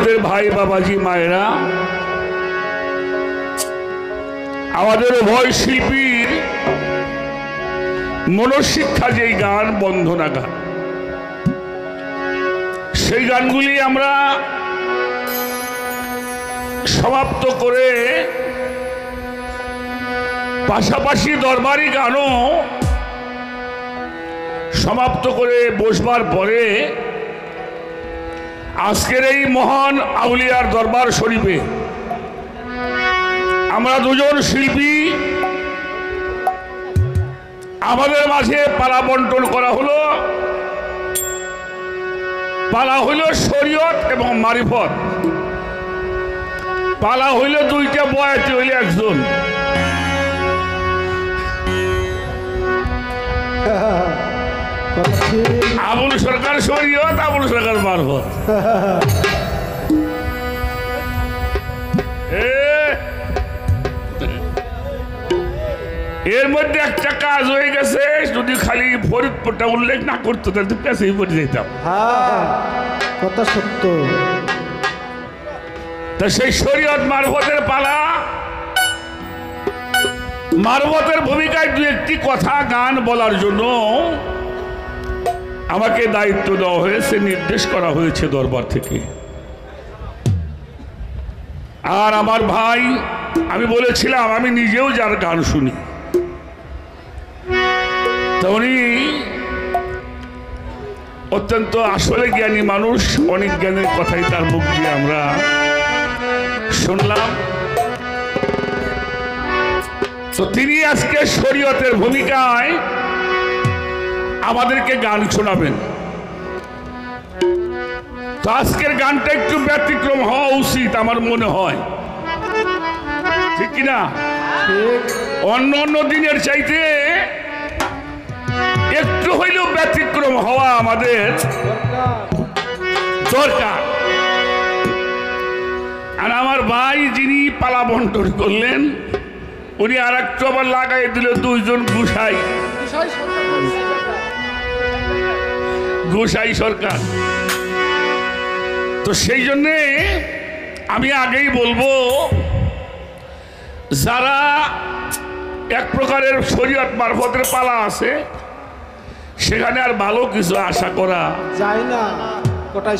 আমাদের ভাই বাবাজি মায়েরা, আমাদের উভয় শিল্পীর মনশিক্ষা যেই গান, বন্ধনা গান, সেই গানগুলি আমরা সমাপ্ত করে পাশাপাশি দরবারি গানও সমাপ্ত করে বসবার পরে আজকের এই মহান আউলিয়ার দরবার শরীফে আমরা দুজন শিল্পী আমাদের মাঝে পালা বন্টন করা হলো। পালা হইল শরীয়ত এবং মারিফত। পালা হইল দুইটা, বয়াতি হইল একজন। আবুল সরকার শরীয়ত, আবুল সরকার মারফত। এর মধ্যে একটা কাজ হয়ে গেছে, যদি খালি ফরিদপুরটা উল্লেখ না করতো তাহলে তো পেছেই পড়ে যেতাম। কথা সত্য। তা সেই শরীয়ত মারফতের পালা, মারফতের ভূমিকায় দু একটি কথা গান বলার জন্য আমাকে দায়িত্ব দেওয়া হয়েছে, নির্দেশ করা হয়েছে দরবার থেকে। আর আমার ভাই, আমি বলেছিলাম আমি নিজেও যার গান শুনি, তা উনি অত্যন্ত আসলে জ্ঞানী মানুষ, অনেক জ্ঞানের কথাই তার মুখ দিয়ে আমরা শুনলাম। তো তিনি আজকে শরীয়তের ভূমিকায় আমাদেরকে গান শোনাবেন। তো আজকের গানটা একটু ব্যতিক্রম হওয়া উচিত আমার মনে হয়, ঠিক কিনা? অন্য অন্য দিনের চাইতে একটু হইলেও ব্যতিক্রম হওয়া আমাদের দরকার। আর আমার ভাই যিনি পালা বন্টন করলেন, উনি আর একটু আবার লাগাই দিল দুইজন গুসাই, গোসাই সরকার। তো সেই জন্যে আমি আগেই বলবো, যারা এক প্রকারের শরীয়ত মারফতের পালা আছে, সেখানে আর ভালো কিছু আশা করা যায় না। কোটাই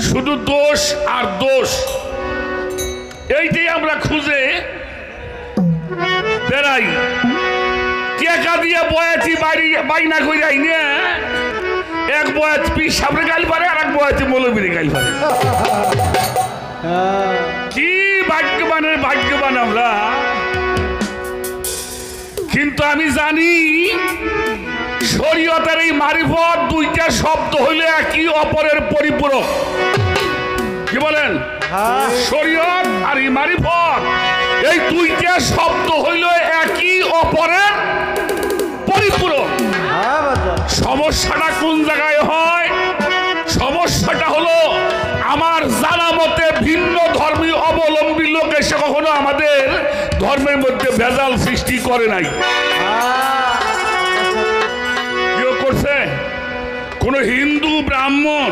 শুধু দোষ আর দোষ, এইটাই আমরা খুঁজে বেড়াই। টেকা দিয়ে বয়াতি বাইনা করে আইনে এক বয়াত পীর সামনে গাল পারে, আর এক বয়াতি মৌলবীরে গাল পারে। কি ভাগ্যবানের ভাগ্যবান আমরা। কিন্তু আমি জানি শরীয়তের এই মারিফত দুইটা শব্দ হইলে একই অপরের পরিপূরক। কি বলেন? শরীয়ত আর এই মারিফত, এই দুইটা শব্দ হইল একই অপরের পরিপূরক। সমস্যাটা কোন জায়গায় হয়? সমস্যাটা হলো আমার জানা মতে ভিন্ন ধর্মী অবলম্বী লোক এসে কখনো আমাদের ধর্মের মধ্যে ভেজাল সৃষ্টি করে নাই। কেউ করছে? কোন হিন্দু ব্রাহ্মণ,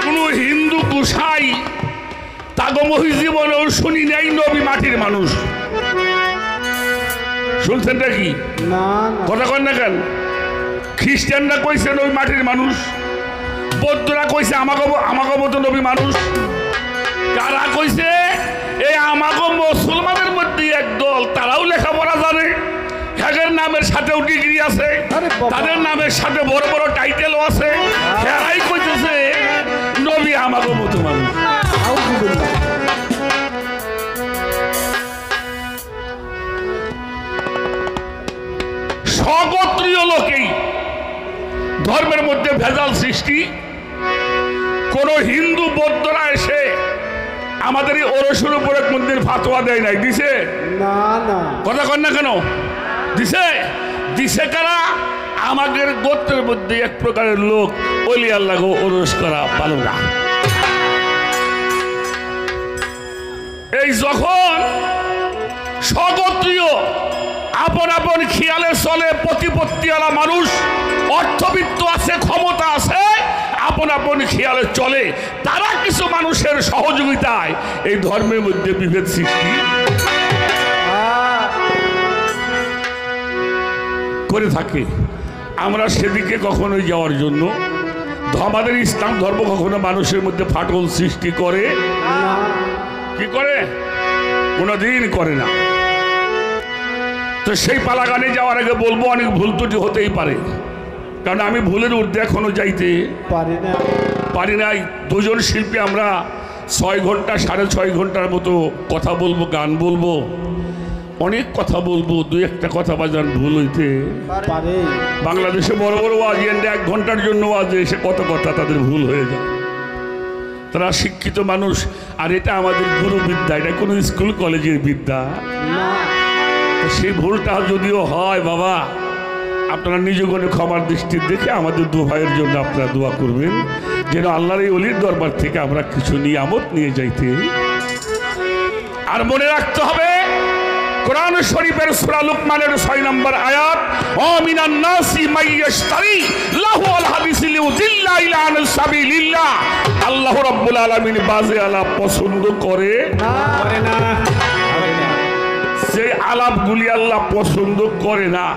কোন হিন্দু গোসাই তাগমহি জীবনেও শুনি নাই নবী মাটির মানুষ। শুনছেন নাকি? কথা কন না কেন? খ্রিস্টানরা কইছে নবী মাটির মানুষ, বৌদ্ধরা কইছে আমাকে মতো নবী মানুষ। কারা কইছে? এই আমাকে মুসলমানের মধ্যে একদল, তারাও লেখাপড়া জানে, হ্যাগের নামের সাথেও ডিগ্রি আছে, তাদের নামের সাথে বড় বড় টাইটেলও আছে। হেরাই কইতেছে নবী আমাকে মতো মানুষ। স্বগোত্রীয় লোকেই ধর্মের মধ্যে ভেজাল সৃষ্টি। কোন হিন্দু বৌদ্ধরা এসে আমাদের এই ওরসের উপরে কোনদিন ফাতোয়া দেয় নাই, দিছে? কথা কন না কেন? দিছে? দিছে কারা? আমাদের গোত্রের মধ্যে এক প্রকারের লোক ওলি আল্লাহ ওরস করা ভালো না। এই যখন স্বগোত্রীয় আপন আপন খেয়ালে চলে, প্রতিপত্তিওয়ালা মানুষ, অর্থবিত্ত আছে, ক্ষমতা আছে, আপন আপন খেয়ালে চলে, তারা কিছু মানুষের সহযোগিতায় এই ধর্মের মধ্যে বিভেদ সৃষ্টি করে থাকে। আমরা সেদিকে কখনোই যাওয়ার জন্য আমাদের ইসলাম ধর্ম কখনো মানুষের মধ্যে ফাটল সৃষ্টি করে কি করে? কোনোদিন করে না। তো সেই পালাগানে যাওয়ার আগে বলবো অনেক ভুল ত্রুটি হতেই পারে, কারণ আমি ভুলের ঊর্ধ্বে এখনো যাইতে পারি নাই। দুজন শিল্পী আমরা 6 ঘন্টা 6.5 ঘন্টার মতো কথা বলবো, গান বলবো, অনেক কথা বলবো, 2-1টা কথা বাজান ভুল হইতে পারে। বাংলাদেশে বড় বড় ওয়াজ 1 ঘন্টার জন্য ওয়াজে এসে কত কথা তাদের ভুল হয়ে যায়। তারা শিক্ষিত মানুষ, আর এটা আমাদের গুরু বিদ্যা, এটা কোনো স্কুল কলেজের বিদ্যা না। সেই ভুলটা যদিও হয় বাবা, আপনারা নিজগণে ক্ষমার দৃষ্টি দেখে আমাদের 2 ভাইয়ের জন্য আপনারা দোয়া করবেন, যেন আল্লাহর এই অলির দরবার থেকে আমরা কিছু নিয়ামত নিয়ে যাইতে। আর মনে রাখতে হবে কোরআন শরীফের সূরা লুকমানের 6 নম্বর আয়াত, আমিনান নাসি মাইয়াশতারি লাহু আল হাদিস লিউদিল্লা ইলা আন সাবিলিল্লাহ। আল্লাহ রাব্বুল আলামিন বাজে আলাপ পছন্দ করে না। সেই আলাপগুলি আল্লাহ পছন্দ করে না,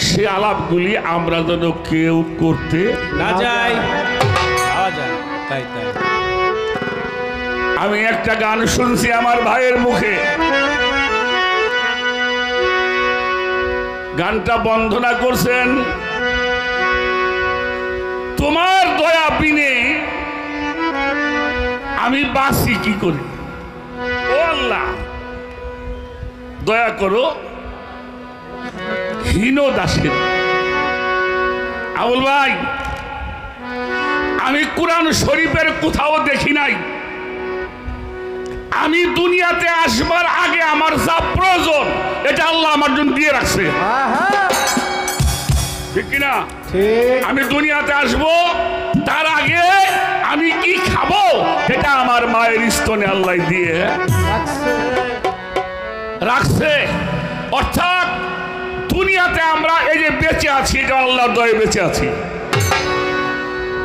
সে আলাপগুলি আমরা যেন কেউ করতে না যাই। আমি একটা গান শুনছি আমার ভাইয়ের মুখে, গানটা বন্দনা করছেন, তোমার দয়া বিনে আমি বাঁচি কি করে, ও আল্লাহ দয়া করো হীন দাসের। আবুল ভাই, আমি কুরআন শরীফের কোথাও দেখি নাই আমি দুনিয়াতে আসবার আগে আমার যা প্রয়োজন এটা আল্লাহ আমার জন্য দিয়ে রাখছে, ঠিক কিনা? আমি দুনিয়াতে আসব তার আগে আমি কি খাবো এটা আমার মায়ের স্তনে আল্লাহ দিয়ে রাখছে। অর্থাৎ দুনিয়াতে আমরা এই যে বেঁচে আছি এটা আল্লাহর দয়ায় বেঁচে আছি।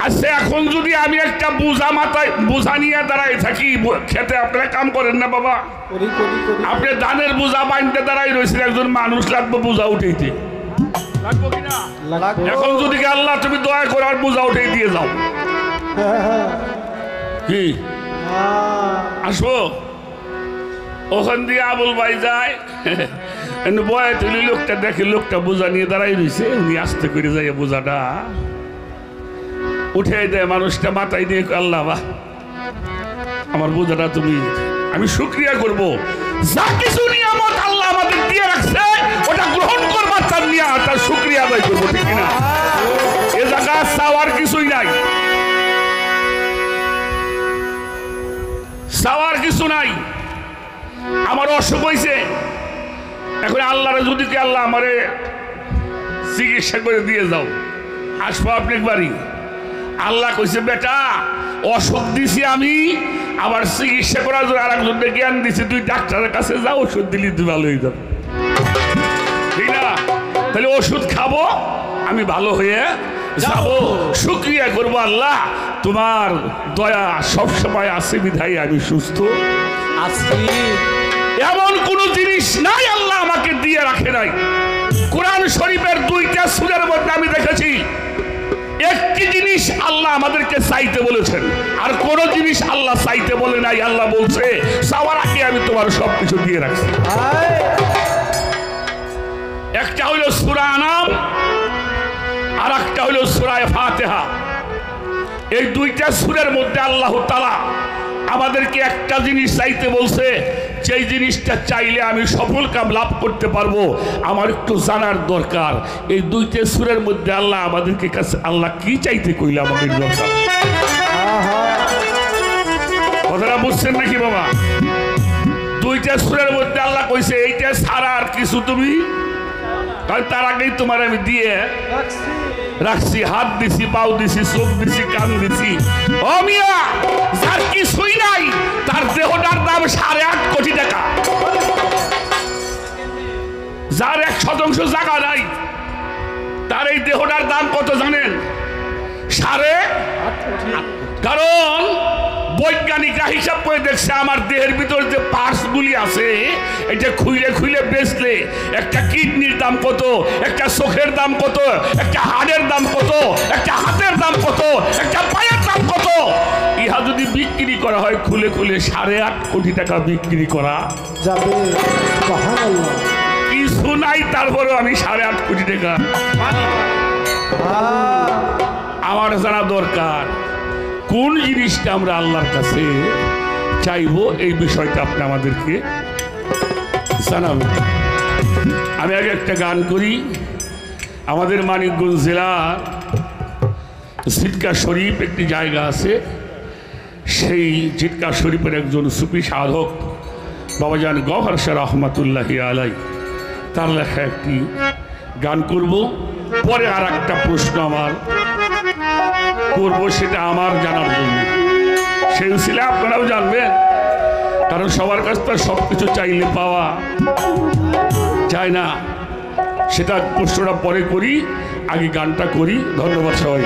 আচ্ছা, এখন যদি আমি একটা বোঝা মাথায় বোঝা নিয়ে দাঁড়াই থাকি, খেতে আপনারা কাম করেন না বাবা, আপনি ধানের বোঝা বাঁধতে দাঁড়াই রয়েছেন, একজন মানুষ লাগবে বোঝা উঠাইতে, লাগবো কিনা? এখন যদি আল্লাহ তুমি দয়া করে আর বোঝা উঠাই দিয়ে যাও, কি আসবো? ওখান দিয়ে আবুল ভাই যায়, বয় তুলি লোকটা দেখে লোকটা বোঝা নিয়ে দাঁড়াই রয়েছে, উনি আস্তে করে যাই বোঝাটা উঠে দেয়, মানুষটা মাথায় দিয়ে আল্লাহ বাহ আমার বোঝাটা তুমি, আমি শুকরিয়া করব যা কিছু নিয়ামত আল্লাহ আমাদের দিয়ে রাখছে ওটা গ্রহণ করবার তার নিয়ে তার শুকরিয়া আদায় করবো, ঠিক কিনা? এ জায়গা চাওয়ার কিছুই নাই, চাওয়ার কিছু নাই। আমার অসুখ হয়েছে, এখন আল্লাহরে যদি কি আল্লাহ আমারে চিকিৎসা করে দিয়ে যাও, আসবো আপনি একবারই। আল্লাহ কইছে বেটা অসুখ দিছি আমি, আবার চিকিৎসা করার জন্য আর একজনকে জ্ঞান দিছি, তুই ডাক্তারের কাছে যা ওষুধ দিলি তুই ভালো হয়ে যাবে, ঠিক না? তাহলে ওষুধ খাবো, আমি ভালো হয়ে যাবো, শুকরিয়া করবো আল্লাহ তোমার দয়া সব সময় আছে বিধায় আমি সুস্থ আছি। এমন কোন জিনিস নাই আল্লাহ আমাকে দিয়ে রাখে নাই। কোরআন শরীফের 2টা সূরার মধ্যে আমি দেখেছি একটি জিনিস আল্লাহ আমাদেরকে চাইতে বলেছেন, আর কোন জিনিস আল্লাহ চাইতে বলে নাই। আল্লাহ বলছে চাওয়ার আগে আমি তোমার সবকিছু দিয়ে রাখছি। একটা হইল সূরা আনাম, আর একটা হইল সূরা ফাতিহা। এই 2টা সূরার মধ্যে আল্লাহ তাআলা আমাদেরকে একটা জিনিস চাইতে বলছে, যেই জিনিসটা চাইলে আমি সফল কাম লাভ করতে পারবো, আমার একটু জানার দরকার এই 2টা সূরার মধ্যে আল্লাহ আমাদেরকে কাছে আল্লাহ কি চাইতে কইলে আমাদের দরকার। কথাটা বুঝছেন নাকি বাবা? 2টা সূরার মধ্যে আল্লাহ কইছে এইটা ছাড়া আর কিছু তুমি, কারণ তার আগেই তোমার আমি দিয়ে রাখছি, হাত দিছি, পাও দিছি, চোখ দিছি, কান দিছি। ও মিয়া, যার কিছুই নাই তার দেহটার দাম 8.5 কোটি টাকা, যার 1% জায়গা নাই তার এই দেহটার দাম কত জানেন? 8.5 কোটি। কারণ বৈজ্ঞানিকরা হিসাব করে দেখছে আমার দেহের ভিতর যে পার্টস গুলি আছে এটা খুইলে খুইলে বেচলে একটা কিডনির দাম কত, একটা চোখের দাম কত, একটা হাড়ের দাম কত, একটা হাতের দাম কত, একটা পায়ের দাম কত। ইহা যদি বিক্রি করা হয় খুলে খুলে 8.5 কোটি টাকা বিক্রি করা যাবে। সুবহানাল্লাহ। কিছু নাই, তারপরে আমি 8.5 কোটি টাকা আমার জানা দরকার কোন জিনিসটা আমরা আল্লাহর কাছে চাইবো, এই বিষয়টা আপনি আমাদেরকে জানাবেন। আমি আগে একটা গান করি। আমাদের মানিকগঞ্জ জেলার জিটকা শরীফ একটি জায়গা আছে, সেই জিটকা শরীফের একজন সুফি সাধক বাবাজান গওহর শাহ রহমাতুল্লাহি আলাই, তার লেখা একটি গান করব। পরে আর একটা প্রশ্ন আমার করবো, সেটা আমার জানার জন্য, সেই ছিল আপনারাও জানবেন, কারণ সবার কাছ থেকে সব কিছু চাইলে পাওয়া যায় না। সেটা প্রশ্নটা পরে করি, আগে গানটা করি। ধন্যবাদ সবাই।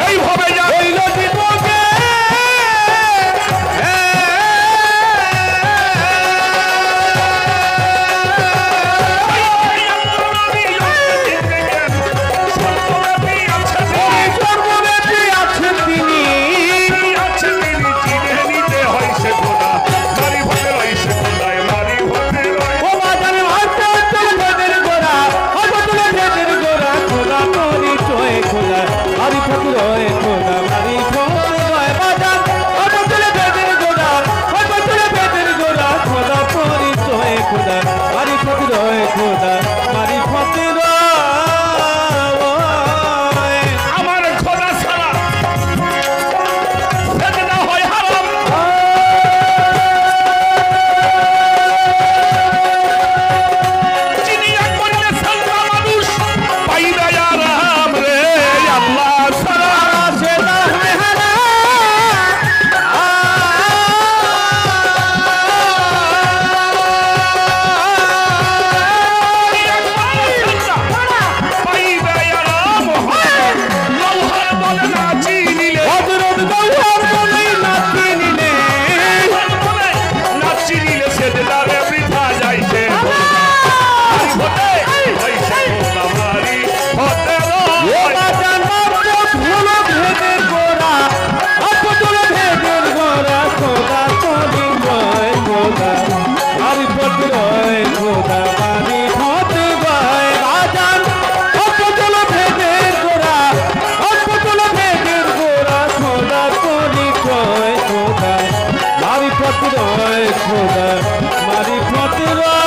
এইভাবে মারিফত রয় খোদা মারিফত রয়।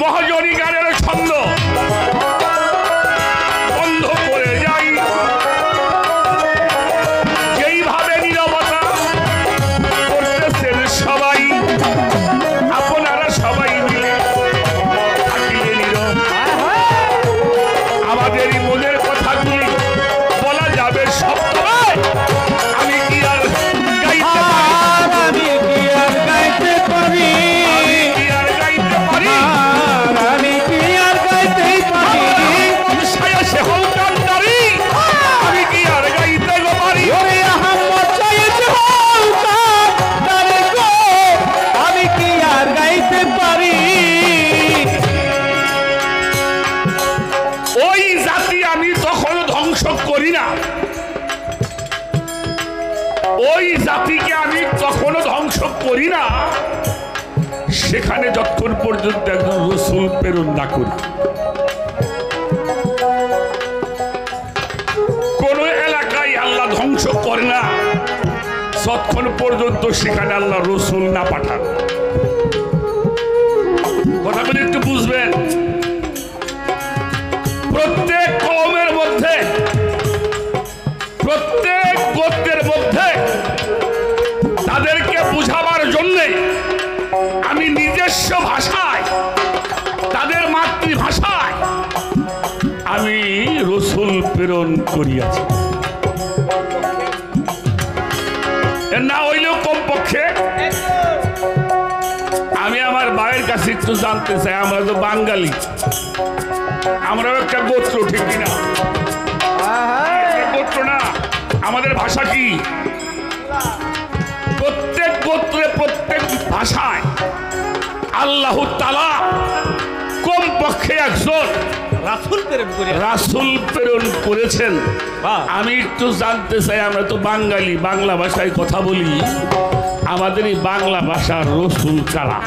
মহাজনী গানের ছন্দ বন্ধ করে যাই, যেইভাবে নীরবতা করতেছেন সবাই, আপনারা সবাই মিলে থাকিলে নীরব। আমাদের এই মনের কথাগুলি বলা যাবে সব, আমি কি আর গাইতে পারি? আমি কি আর গাইতে পারি? কি আর গাইতে পারি? আমি কি আর গাইতে পারি? সে হলকান্দারি, আমি কি আর গাইতে গো পারি? ওরে আহম্মদ সাইদ হলকান্দারি গো, আমি কি আর গাইতে পারি? ওই জাতি আমি তখন ধ্বংস করি না, ওই জাতিকে আমি তখনও ধ্বংস করি না সেখানে যতক্ষণ পর্যন্ত একজন রসুল প্রেরণ না করি। কোন এলাকায় আল্লাহ ধ্বংস করে না যতক্ষণ পর্যন্ত সেখানে আল্লাহ রসুল না পাঠান। কথাগুলি একটু বুঝবেন। প্রত্যেক কওমের মধ্যে, প্রত্যেক গোত্রের মধ্যে তাদেরকে বুঝাবার জন্যে আমি নিজস্ব ভাষায়, তাদের মাতৃভাষায় আমি রসুল প্রেরণ করিয়াছি। না হইলেও কমপক্ষে আমি আমার ভাইয়ের কাছে একটু জানতে চাই, আমরা তো বাঙালি, আমরাও একটা গোত্র, ঠিক কিনা? গোত্র না, আমাদের ভাষা কি? প্রত্যেক গোত্রে, প্রত্যেক ভাষায় আল্লাহ তাআলা কমপক্ষে একজন রাসূল প্রেরণ করেছেন। আমি একটু জানতে চাই, আমরা তো বাঙালি, বাংলা ভাষায় কথা বলি, আমাদের এই বাংলা ভাষার রসুল কারা?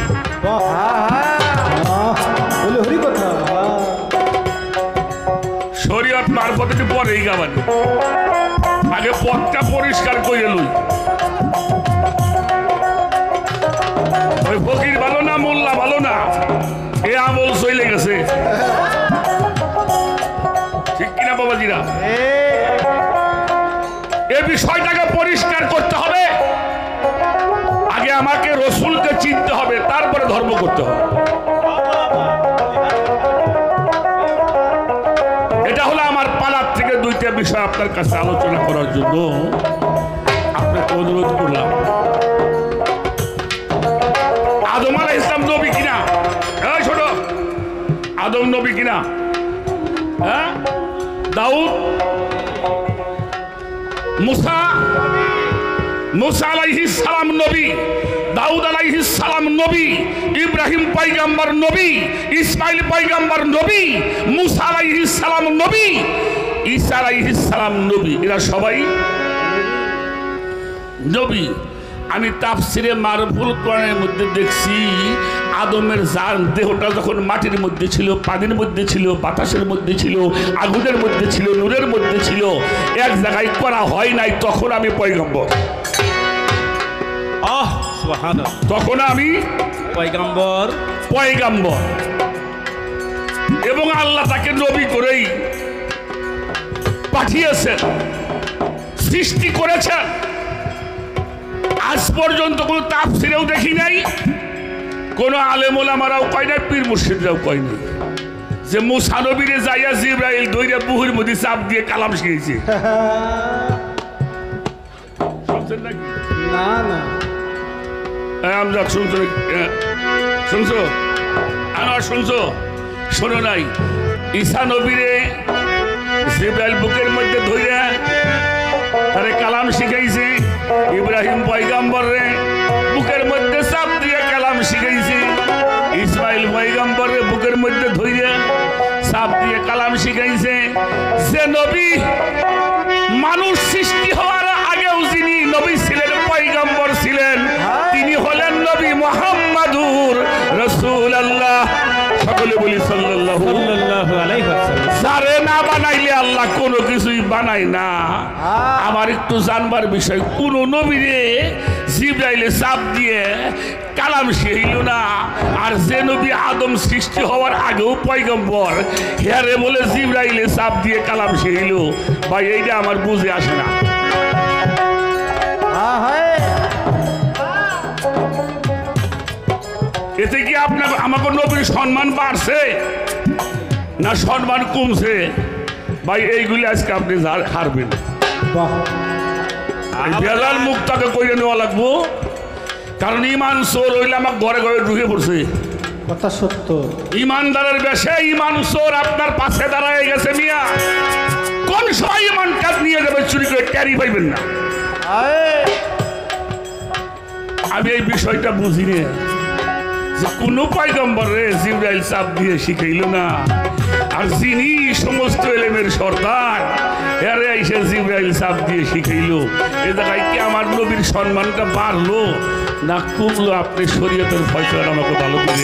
বলে হরি কথা। শরীয়ত মারফত পরেই গাবানি, আগে পথটা পরিষ্কার করে লই। ওই ফকির ভালো না, মোল্লা ভালো না, এ আমল চলে গেছে, ঠিক কিনা বাবাজিরা? এ বিষয়টাকে পরিষ্কার করতে হবে। আগে আমাকে রসুলকে চিনতে হবে, তারপরে ধর্ম করতে হবে। এটা হলো আমার পালার থেকে দুইটা বিষয় আপনার কাছে আলোচনা করার জন্য আপনাকে অনুরোধ করলাম। আদম আলাইহিস সালাম নবী কিনা? এই ছোট, আদম নবী কিনা? হ্যাঁ, দাউদ, মুসা আলাইহিস সালাম নবী, দাউদ আলাইহিস সালাম নবী, ইব্রাহিম পয়গম্বর নবী, ইসমাইল পয়গম্বর নবী, মুসা আলাইহিস সালাম নবী, ঈসা আলাইহিস সালাম নবী, এরা সবাই নবী। আমি তাফসিরে মারফুল কোরআনের মধ্যে দেখছি, আদমের জান দেহটা যখন মাটির মধ্যে ছিল, পানির মধ্যে ছিল, বাতাসের মধ্যে ছিল, আগুনের মধ্যে ছিল, নূরের মধ্যে ছিল, এক জায়গায় করা হয় নাই, তখন আমি পয়গম্বর। তখন আমি পয়গম্বর এবং আল্লাহ তাকে নবী করেই পাঠিয়েছেন, সৃষ্টি করেছেন। আজ পর্যন্ত কোনো তাফসিরেও দেখি নাই, কোনো আলেম ওলামারাও কয় নাই, পীর মুর্শিদরাও কয় নাই যে মুসা নবীরে যাইয়া জিবরাইল দইরা বুহুর মধ্যে চাপ দিয়ে কালাম শিখেছে। শুনছেন নাকি? না না, আমজাদ শুনছো? শুনছো? আনোয়ার শুনছো? শোনো নাই? ঈসা নবীরে জিবরাইল বুকের মধ্যে ধইরা তারে কালাম শিখাইছে। ইব্রাহিম পয়গম্বর রে বুকের মধ্যে চাপ দিয়ে কালাম শিখাইছে। ইসমাইল পয়গম্বর রে বুকের মধ্যে ধইরা চাপ দিয়ে কালাম শিখাইছে। যে নবী মানুষ সৃষ্টি হওয়ার আগেও যিনি নবী ছিলেন, পয়গম্বর ছিলেন, তিনি হলেন নবী মুহাম্মাদুর রাসূলুল্লাহ। সকলে বলি সাল্লাল্লাহু আলাইহি ওয়াসাল্লাম। যারে না বানাইলে আল্লাহ কোনো কিছুই বানায় না আমার একটু জানবার বিষয় কোন নবীরে জিবরাইলে চাপ দিয়ে কালাম শিখাইল না আর যে নবী আদম সৃষ্টি হওয়ার আগেও পয়গম্বর হেরে বলে জিবরাইলে চাপ দিয়ে কালাম শিখাইল ভাই এইটা আমার বুঝে আসে না এতে কি আপনার আমাকে নবীর সম্মান বাড়ছে না সম্মান কমছে ভাই এইগুলি আজকে আপনি হারবেন বাহ এই বেলাল মুক্তাকে কইরে নেওয়া লাগবো কারণ ইমান চোর হইলে আমার ঘরে ঘরে ঢুকে পড়ছে কথা সত্য ইমানদারের বেশে ইমান চোর আপনার পাশে দাঁড়ায় গেছে মিয়া কোন সময় ইমান কাজ নিয়ে যাবে চুরি করে ক্যারি পাইবেন না আমি এই বিষয়টা বুঝিনি যে কোনো পয়গম্বরে জিবরাইল চাপ দিয়ে শিখাইল না আর যিনি সমস্ত এলেমের সর্দার এরে এসে জিবরাইল চাপ দিয়ে শিখাইল এ জায়গায় কি আমার নবীর সম্মানটা বাড়লো না কমলো আপনি শরীয়তের ফয়সালা আমাকে ভালো করে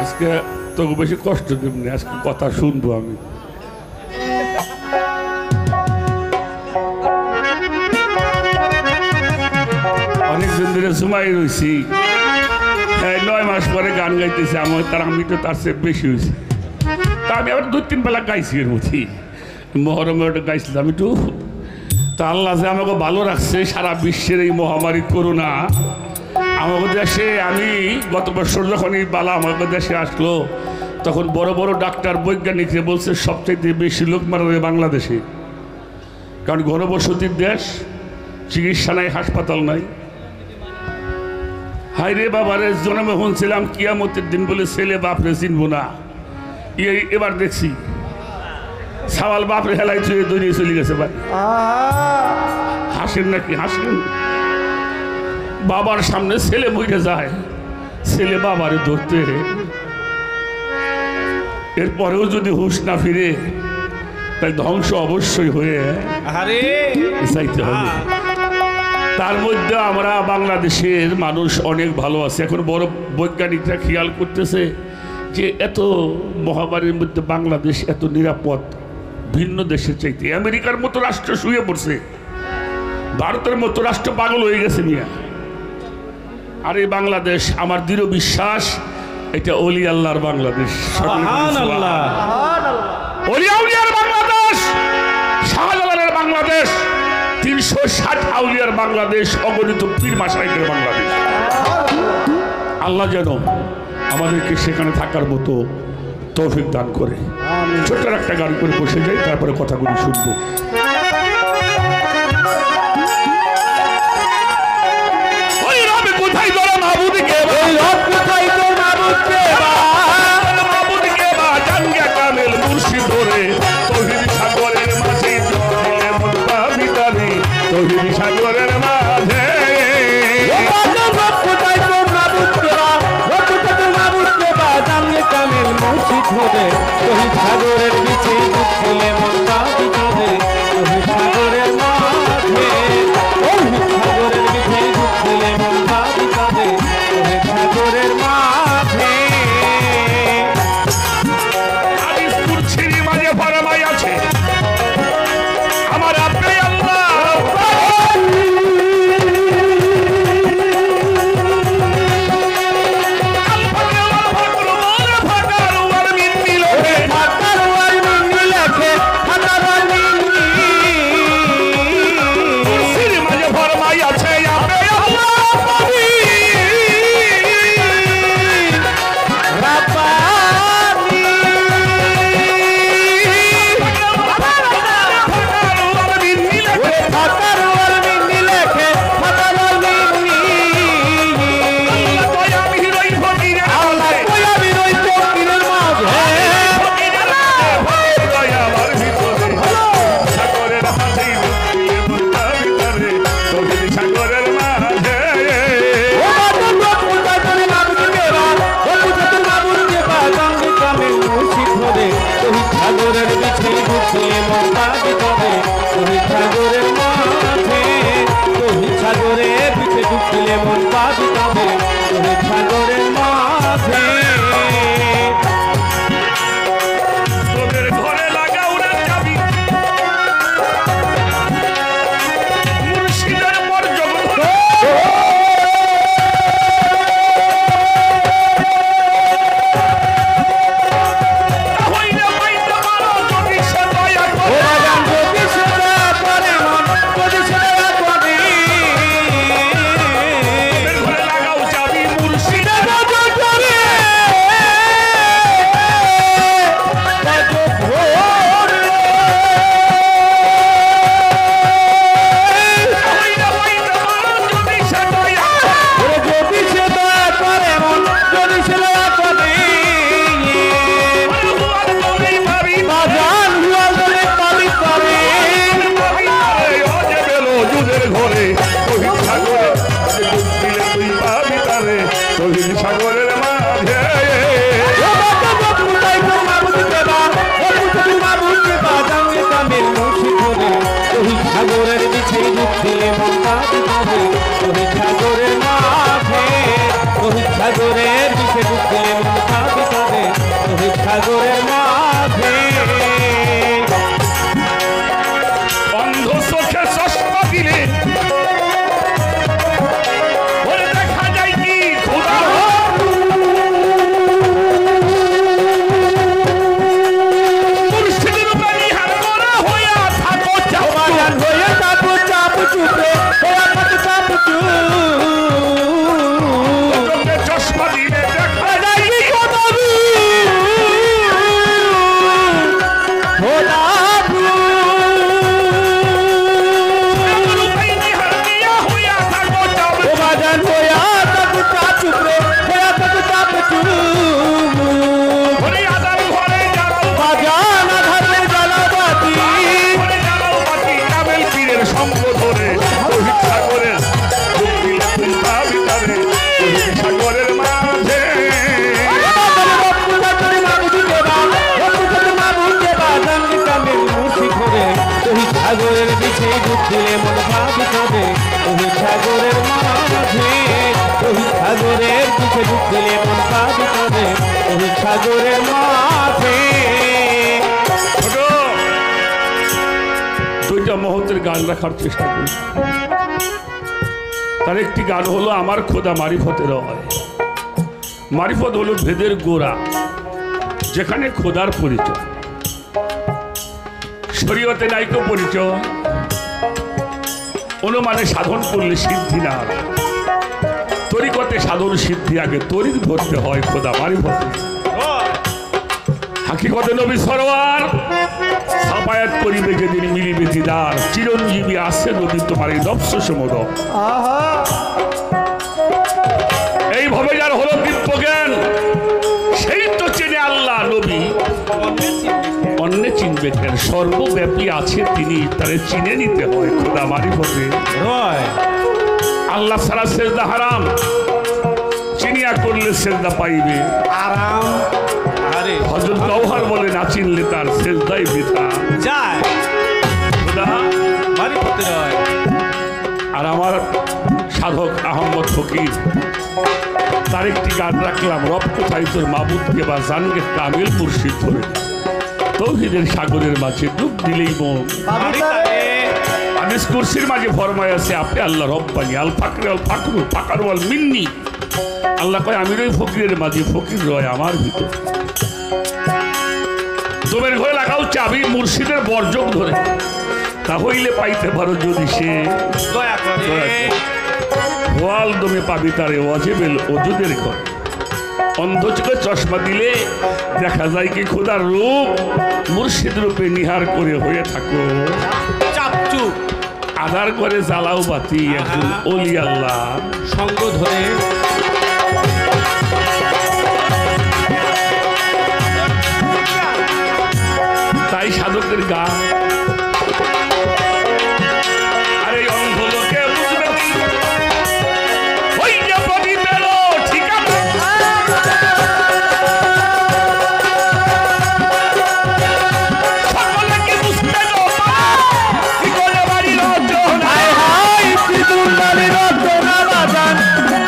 আজকে তোকে বেশি কষ্ট দেবনি আজকে কথা শুনবো আমি অনেকদিন ধরে সময় রয়েছি 9 মাস পরে গান গাইতেছে আমার তার আমি তো তার চেয়ে বেশি হয়েছি তা আমি আবার 2-3 বেলা গাইছি এর মধ্যে মহরমে ওটা গাইছিলাম একটু তা আল্লাহ যে আমাকে ভালো রাখছে সারা বিশ্বের এই মহামারী করোনা আমাদের দেশে আমি গত বছর যখন এই বালা আমাদের দেশে আসলো তখন বড় বড় ডাক্তার বৈজ্ঞানিকরা বলছে সবচেয়ে বেশি লোক মারা যাবে বাংলাদেশে কারণ ঘনবসতির দেশ চিকিৎসা নাই হাসপাতাল নাই হাই রে বাবারে জন্মে শুনছিলাম কিয়ামতের দিন বলে ছেলে বাপরে চিনবো না এবার দেখছি সাওয়াল বাপরে হেলাই চুয়ে দৌড়িয়ে চলে গেছে ভাই হাসেন নাকি হাসেন বাবার সামনে ছেলে মরে যায় ছেলে বাবারে ধরতে এরপরেও যদি হুঁশ না ফিরে তাই ধ্বংস অবশ্যই হয়ে চাইতে হবে তার মধ্যে আমরা বাংলাদেশের মানুষ অনেক ভালো আছে এখন বড় বৈজ্ঞানিকরা খেয়াল করতেছে যে এত মহামারীর মধ্যে বাংলাদেশ এত নিরাপদ ভিন্ন দেশের চাইতে আমেরিকার মতো রাষ্ট্র শুয়ে পড়ছে ভারতের মতো রাষ্ট্র পাগল হয়ে গেছে মিয়া আর এই বাংলাদেশ আমার দৃঢ় বিশ্বাস এটা অলি আল্লাহর বাংলাদেশ অলি আউলিয়ার বাংলাদেশ শাহজালালের বাংলাদেশ 360 আউলিয়ার বাংলাদেশ অগণিত পীর মাশায়েখের বাংলাদেশ আল্লাহ যেন আমাদেরকে সেখানে থাকার মতো তৌফিক দান করে ছোট্ট একটা গান করে বসে যাই তারপরে কথাগুলি শুনবো কোথায় তোর মাবুদকে কোথায় তোর মাবুদকে মাবুদকে বা জাঙ্গা কামেল মুর্শিদ ধরে তৌহিদ সাগরের মাঝে মনটা বিতানি তৌহিদ সাগরের মাঝে কোথায় তোর মাবুদকে বা জাঙ্গা কামেল মুর্শিদ ধরে তৌহিদ সাগরের নিচে ঢুকলে মনটা বিতানি তৌহিদ সাগরের মাঝে তৌহিদ সাগরের নিচে ঢুকলে মনটা বিতানি তৌহিদ সাগরের মাঝে আলিসপুর ছিরি মাঝে ফরমাই আছে আমার আপনি আল্লাহ ধরে তহিদ সাগরে ডুব দিলে তুই পাবি তারে তহিদ সাগরের মাঝে সাগরের বিছে ডুব দিলে মন পাবি তবে তহিদ সাগরের মাঝে তহিদ সাগরের বিছে ডুব দিলে মন পাবি তবে তহিদ সাগরের মাঝে অন্ধ চোখে চশমা দিলে ওরে দেখা যায় কি খোদা মুর্শিদের বাণী হার করা হইয়া থাকো সমাধান হয়ে থাকো চাপ চুপে হয়ে থাকো চাপ চুপ চোখে চশমা দিলে দেখা যায় কি বাণী হার দিয়া হইয়া থাকো চাপ সমাধান হয়ে থাকো চাপ চুপে হয়ে থাকো চাপ চুপ ওরে আদার ঘরে জ্বালাও বাজান আধারে জ্বালাবাতি ঘরে জ্বালাও বাতি কামেল পীরের সঙ্গ ধরে তহিদ সাগরের ডুব দিলে তুই পাবি তারে তহিদ সাগরের মাঝে সাগরের বিছে ডুব দিলে মন ভাবি তবে তহিদ সাগরের মাঝে তহিদ সাগরের বিছে ডুব দিলে মন ভাবি তবে তহিদ সাগরের মাঝে ছোট দুইটা মহতের গান রাখার চেষ্টা করি তার একটি গান হলো আমার খোদা মারিফতের হয় মারিফত হলো ভেদের গোড়া যেখানে খোদার পরিচয় শরীয়তে নাইকো পরিচয় অনুমানে সাধন করলে সিদ্ধি না হয় তরিকতে সাধন সিদ্ধি আগে তরিক ধরতে হয় খোদা মারিফতে হাকিকতে নবী সরোয়ার সাফায়াত করিবে যেদিন মিলিবে দিদার চিরঞ্জীবী আছে নবী তোমার এই নফস সমুদ এইভাবে যার হলো দিব্য জ্ঞান সেই তো চেনে আল্লাহ নবী অন্যে চিনবে কেন সর্বব্যাপী আছে তিনি তারে চিনে নিতে হয় খোদা মারিফতে আল্লাহ সারা সেজদা হারাম চিনিয়া করলে সেজদা পাইবে আরাম আরে হযরত গওহর বলে না চিনলে তার সেজদাই বৃথা যায় খোদা মারিফতে রয় আর আমার সাধক আহমদ ফকির তার একটি গান রাখলাম রব কোথায় তোর মাবুদকে বা জানকে কামিল মুর্শিদ ধরে তৌহিদের সাগরের মাঝে ডুব দিলেই মন হাদিস কুরসির মাঝে ফরমায় আছে আপনি আল্লাহ রব্বানি আল ফাকরে আল ফাকরু ফাকারু আল মিন্নি আল্লাহ কয় আমি রই ফকিরের মাঝে ফকির রয় আমার ভিতর তোমার ঘরে লাগাও চাবি মুর্শিদের বর্জক ধরে তা হইলে পাইতে পারো যদি সে দয়া করে ওয়াল দমে পাবি তারে ওয়াজিবেল ওজুদের ঘর অন্ধ চোখে চশমা দিলে দেখা যায় কি খোদার রূপ মুর্শিদ রূপে নিহার করে হয়ে থাকো চাপচুপ আধার করে জ্বালাও বাতি এখন ওলি আল্লাহ সঙ্গ ধরে তাই সাধকের গান আরে অন্ধ লোকে বুঝবে ওই যে প্রদীপের ঠিকানা সকলে কি বুঝতে কি করে বাড়ি রচনা হায় হায় কি দুর্বারের রচনা বাজান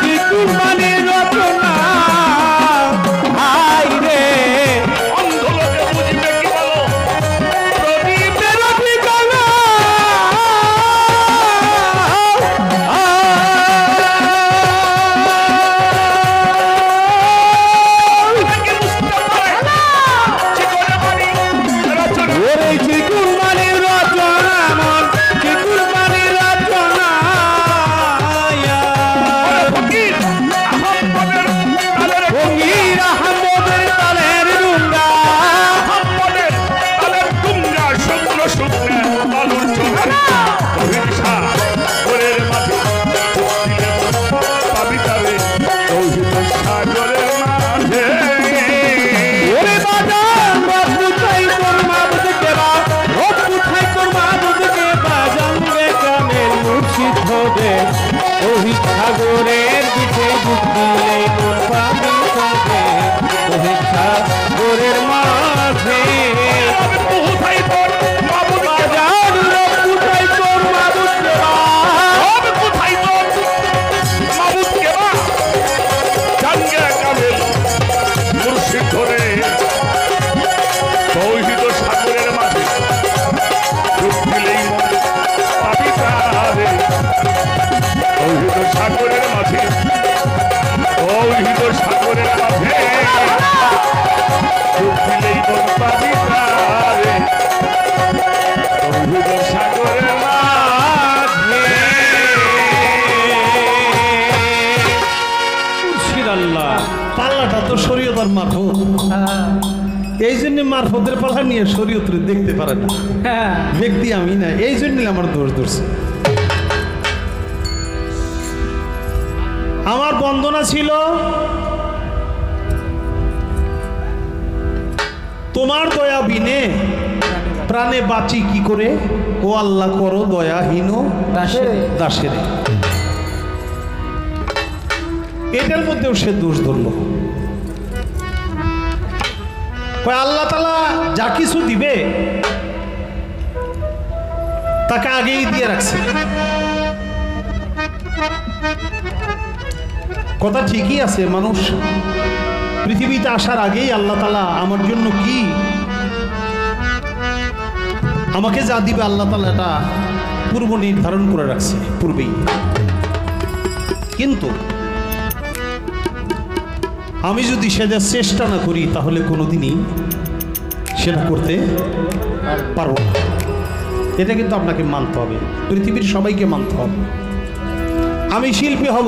কি দুর্বারের রচনা হায় রে অন্ধ লোকে বুঝবে কি বলো প্রদীপে তো শরীয়ত আর মারফত, এই জন্য মারফতের পালা নিয়ে শরীয়ত দেখতে পারে না ব্যক্তি আমি না, এই জন্য আমার দোষ ধরছে। আমার বন্দনা ছিল তোমার দয়া বিনে প্রাণে বাঁচি কি করে, ও আল্লাহ করো দয়াহীন দাসের। এটার মধ্যেও সে দোষ ধরলো। আল্লাহ তাআলা যা কিছু দিবে তাকে আগেই দিয়ে রাখছে। কথা ঠিকই আছে, মানুষ পৃথিবীতে আসার আগেই আল্লাহ তাআলা আমার জন্য কি আমাকে যা দিবে আল্লাহ তাআলা এটা পূর্ব নির্ধারণ করে রাখছে পূর্বেই। কিন্তু আমি যদি সেটা চেষ্টা না করি তাহলে কোনোদিনই সেটা করতে পারবো না। এটা কিন্তু আপনাকে মানতে হবে, পৃথিবীর সবাইকে মানতে হবে। আমি শিল্পী হব,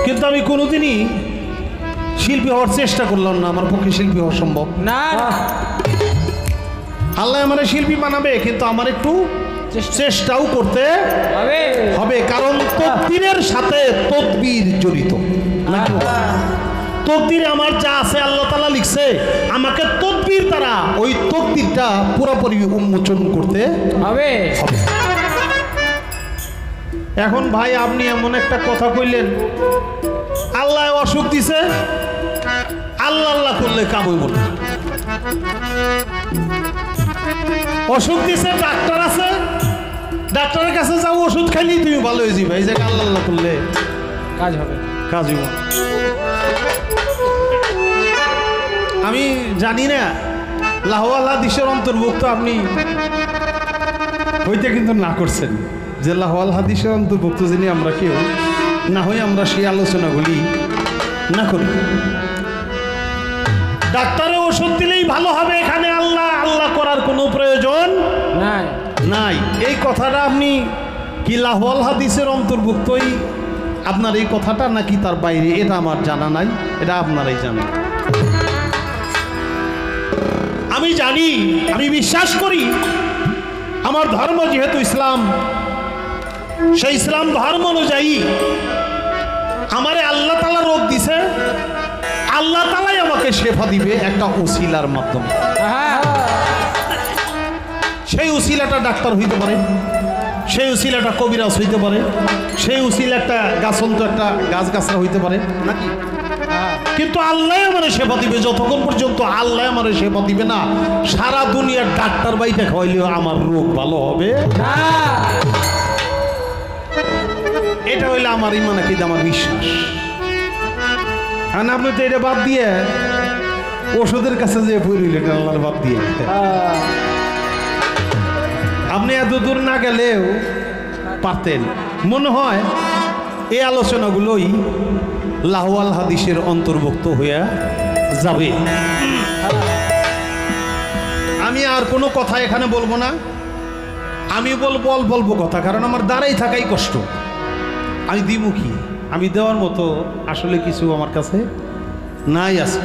কিন্তু আমি কোনোদিনই শিল্পী হওয়ার চেষ্টা করলাম না, আমার পক্ষে শিল্পী হওয়া সম্ভব না। আল্লাহ আমার শিল্পী বানাবে, কিন্তু আমার একটু চেষ্টাও করতে হবে, কারণ তকদিরের সাথে তদবির জড়িত। নাকি তকদিরে আমার যা আছে আল্লাহ তাআলা লিখছে, আমাকে তদবির দ্বারা ওই তকদিরটা পুরোপুরি উন্মোচন করতে হবে। এখন ভাই আপনি এমন একটা কথা কইলেন, আল্লাহ অসুখ দিছে, আল্লাহ আল্লাহ করলে কাম হইব না। অসুখ দিছে, ডাক্তার আছে, ডাক্তারের কাছে যাও, ওষুধ খাইলি তুমি ভালো হয়ে যাবে। এই জায়গায় আল্লাহ আল্লাহ করলে কাজ হবে, কাজ হইব। আমি জানি না লাহওয়াল হাদিসের অন্তর্ভুক্ত আপনি হইতে কিন্তু না করছেন, যে লাহওয়াল হাদিসের অন্তর্ভুক্ত যিনি আমরা কেউ না হই, আমরা সেই আলোচনাগুলি না করি। ডাক্তারে ওষুধ দিলেই ভালো হবে, এখানে আল্লাহ আল্লাহ করার কোনো প্রয়োজন নাই। এই কথাটা আপনি কি লাহওয়াল হাদিসের অন্তর্ভুক্তই আপনার এই কথাটা, নাকি তার বাইরে, এটা আমার জানা নাই, এটা আপনারাই জানেন। আমি জানি, আমি বিশ্বাস করি, আমার ধর্ম যেহেতু ইসলাম, সেই ইসলাম ধর্ম অনুযায়ী আমারে আল্লাহ তাআলা রোগ দিছে, আল্লাহ তাআলাই আমাকে শেফা দিবে একটা উসিলার মাধ্যমে। সেই উসিলাটা ডাক্তার হইতে পারে, সেই উসিলাটা কবিরাজ হইতে পারে, সেই উসিলা একটা গাছন্ত একটা গাছগাছরা হইতে পারে নাকি, কিন্তু আল্লাহ আমারে সেবা দিবে। যতক্ষণ পর্যন্ত আল্লাহ আমারে সেবা দিবে না, সারা দুনিয়ার ডাক্তার বাইটা খাওয়াইলেও আমার রোগ ভালো হবে না। এটা হইলে আমার ইমান, কিন্তু আমার বিশ্বাস। আর আপনি তো এটা বাদ দিয়ে ওষুধের কাছে যে পড়িলেন আল্লাহর বাদ দিয়ে, আপনি এত দূর না গেলেও পারতেন। মনে হয় এই আলোচনাগুলোই লাহওয়াল হাদিসের অন্তর্ভুক্ত হয়ে যাবে। আমি আর কোনো কথা এখানে বলবো না, আমি বলবো অল্প কথা, কারণ আমার দাঁড়াই থাকাই কষ্ট। আমি দিমু কি, আমি দেওয়ার মতো আসলে কিছু আমার কাছে নাই আছে।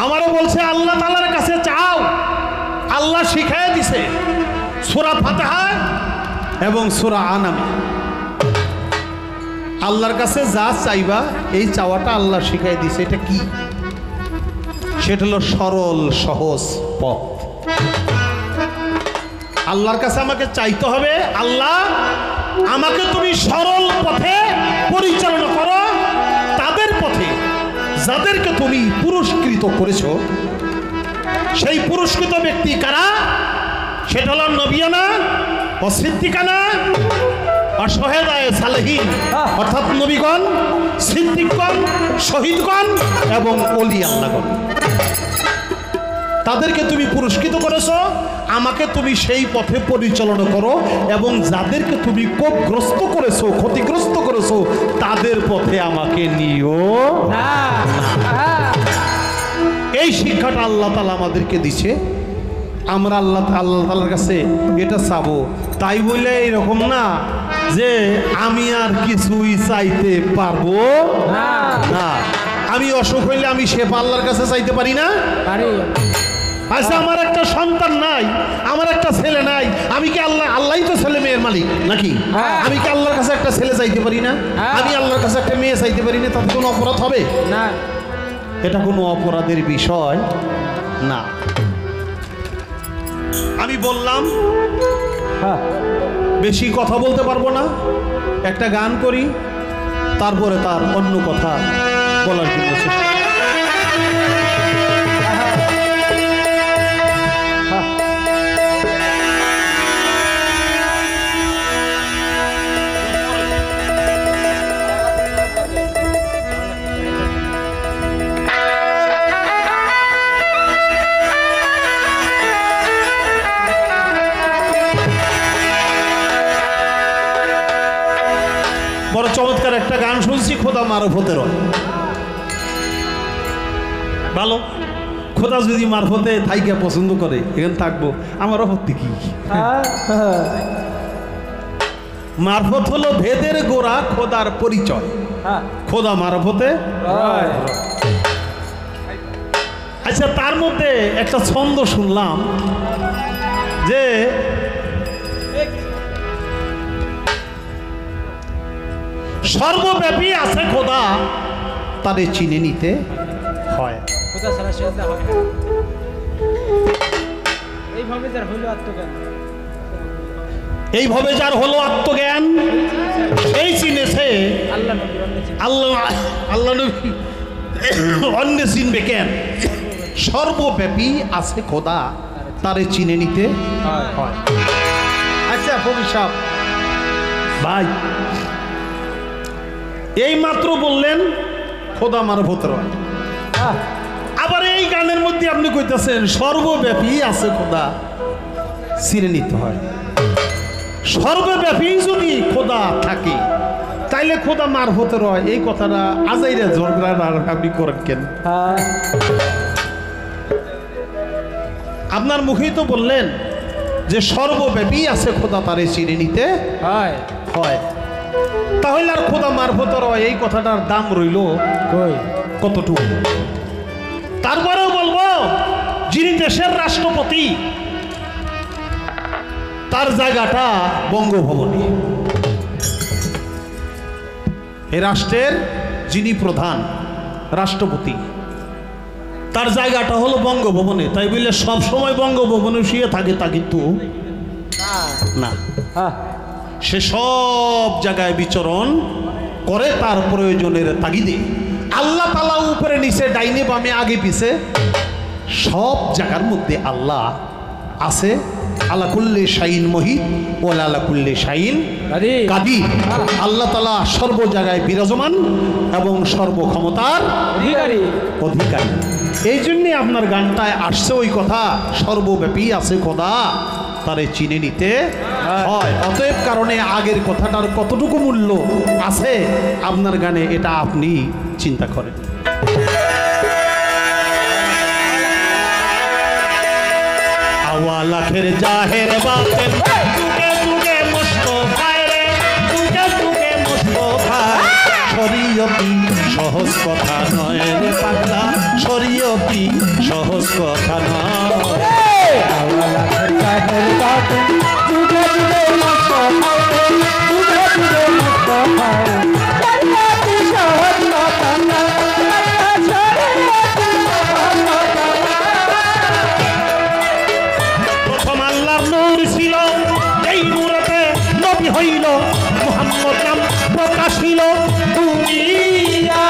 আমারও বলছে আল্লাহ তাআলার কাছে চাও, আল্লাহ শিখাইয়া দিছে সূরা ফাতিহা এবং সূরা আনামে। আল্লাহর কাছে যা চাইবা, এই চাওয়াটা আল্লাহ শিখাই দিছে। এটা কি? সেটা হলো সরল সহজ পথ। আল্লাহর কাছে আমাকে চাইতে হবে, আল্লাহ আমাকে তুমি সরল পথে পরিচালনা করো, তাদের পথে যাদেরকে তুমি পুরস্কৃত করেছো। সেই পুরস্কৃত ব্যক্তি কারা? সেটা হলো নবিয়ানা ও সিদ্দিকানা আর শহেদায়ে সালেহিন, অর্থাৎ নবীগণ, সিদ্দিকগণ, শহীদগণ এবং ওলি আল্লাহগণ। তাদেরকে তুমি পুরস্কৃত করেছো, আমাকে তুমি সেই পথে পরিচালনা করো, এবং যাদেরকে তুমি কোপগ্রস্ত করেছো, ক্ষতিগ্রস্ত করেছো, তাদের পথে আমাকে নিও না। এই শিক্ষাটা আল্লাহ তাআলা আমাদেরকে দিছে। আমরা আল্লাহ তাআলার কাছে এটা চাবো, তাই বলে এরকম না যে আমি আর কিছুই চাইতে পারবো না। আমি অসুখ হইলে আমি শেফা আল্লাহর কাছে চাইতে পারি না? আচ্ছা, আমার একটা সন্তান নাই, আমার একটা ছেলে নাই, আমি কি আল্লাহই তো ছেলে মেয়ের মালিক নাকি? আমি কি আল্লাহর কাছে একটা ছেলে চাইতে পারি না? আমি আল্লাহর কাছে একটা মেয়ে চাইতে পারি না? তাতে কোনো অপরাধ হবে না? এটা কোনো অপরাধের বিষয় না। আমি বললাম বেশি কথা বলতে পারবো না, একটা গান করি, তারপরে তার অন্য কথা বলার জন্য চেষ্টা। বড় চমৎকার একটা গান শুনছি, খোদা মারফতের। ভালো, খোদা যদি মারফতে থাইকে পছন্দ করে এখানে থাকবো, আমার আপত্তি কি? মারফত হলো ভেদের গোড়া, খোদার পরিচয়। খোদা মারফতে। আচ্ছা, তার মধ্যে একটা ছন্দ শুনলাম যে সর্বব্যাপী আছে খোদা, তারে চিনে নিতে হয়। এইভাবে যার হলো আত্মজ্ঞান, সেই চিনেছে আল্লাহ নবী, অন্য চিনবে কেন? সর্বব্যাপী আছে খোদা, তারে চিনে নিতে হয়। আচ্ছা ফকির সাহেব ভাই, এই মাত্র বললেন খোদা মারফত রয়, আবার এই গানের মধ্যে আপনি কইতেছেন সর্বব্যাপী আছে খোদা, চিনে নিতে হয়। সর্বব্যাপী যদি খোদা থাকে তাইলে খোদা মারফত রয়, এই কথাটা আজাইরা ঝগড়া আপনি করেন কেন? আপনার মুখেই তো বললেন যে সর্বব্যাপী আছে খোদা, তারে চিনে নিতে হয়। তাহলে আর খোদা মারফত রয় এই কথাটার দাম রইল কতটুকু? তারপরেও বলবো, যিনি দেশের রাষ্ট্রপতি, তার জায়গাটা বঙ্গভবনে। এ রাষ্ট্রের যিনি প্রধান রাষ্ট্রপতি, তার জায়গাটা হলো বঙ্গভবনে। তাই বললে সব সময় বঙ্গভবনে শুয়ে থাকে তা কিন্তু না। সে সব জায়গায় বিচরণ করে তার প্রয়োজনের তাগিদে। আল্লাহ তাআলা উপরে নিচে ডাইনে বামে আগে পিছে সব জায়গার মধ্যে আল্লাহ আছে। আলা কুল্লি শাইন মহিত ওয়ালা আলা কুল্লি শাইন কাদির। আল্লাহ তাআলা সর্ব জায়গায় বিরাজমান এবং সর্বক্ষমতার অধিকারী। এই জন্যে আপনার গানটায় আসছে ওই কথা, সর্বব্যাপী আছে খোদা, তারে চিনে নিতে হয়। অতএব কারণে আগের কথাটার কতটুকু মূল্য আছে আপনার গানে, এটা আপনি চিন্তা করেন। আওয়া লাখের জাহের বাতেন, যুগে যুগে মুস্তাফায়ে রে, যুগে যুগে মুস্তাফায়ে। শরীয়তি সহজ কথা নয় রে পাগলা, শরীয়তি সহজ কথা নয়। আওয়া লাখের জাহের বাতেন, যুগে যুগে মুস্তাফায়ে রে, যুগে যুগে মুস্তাফায়ে। শরীয়তি সহজ কথা নয়, হইল মুহাম্মদ নাম প্রকাশ হইল দুনিয়া।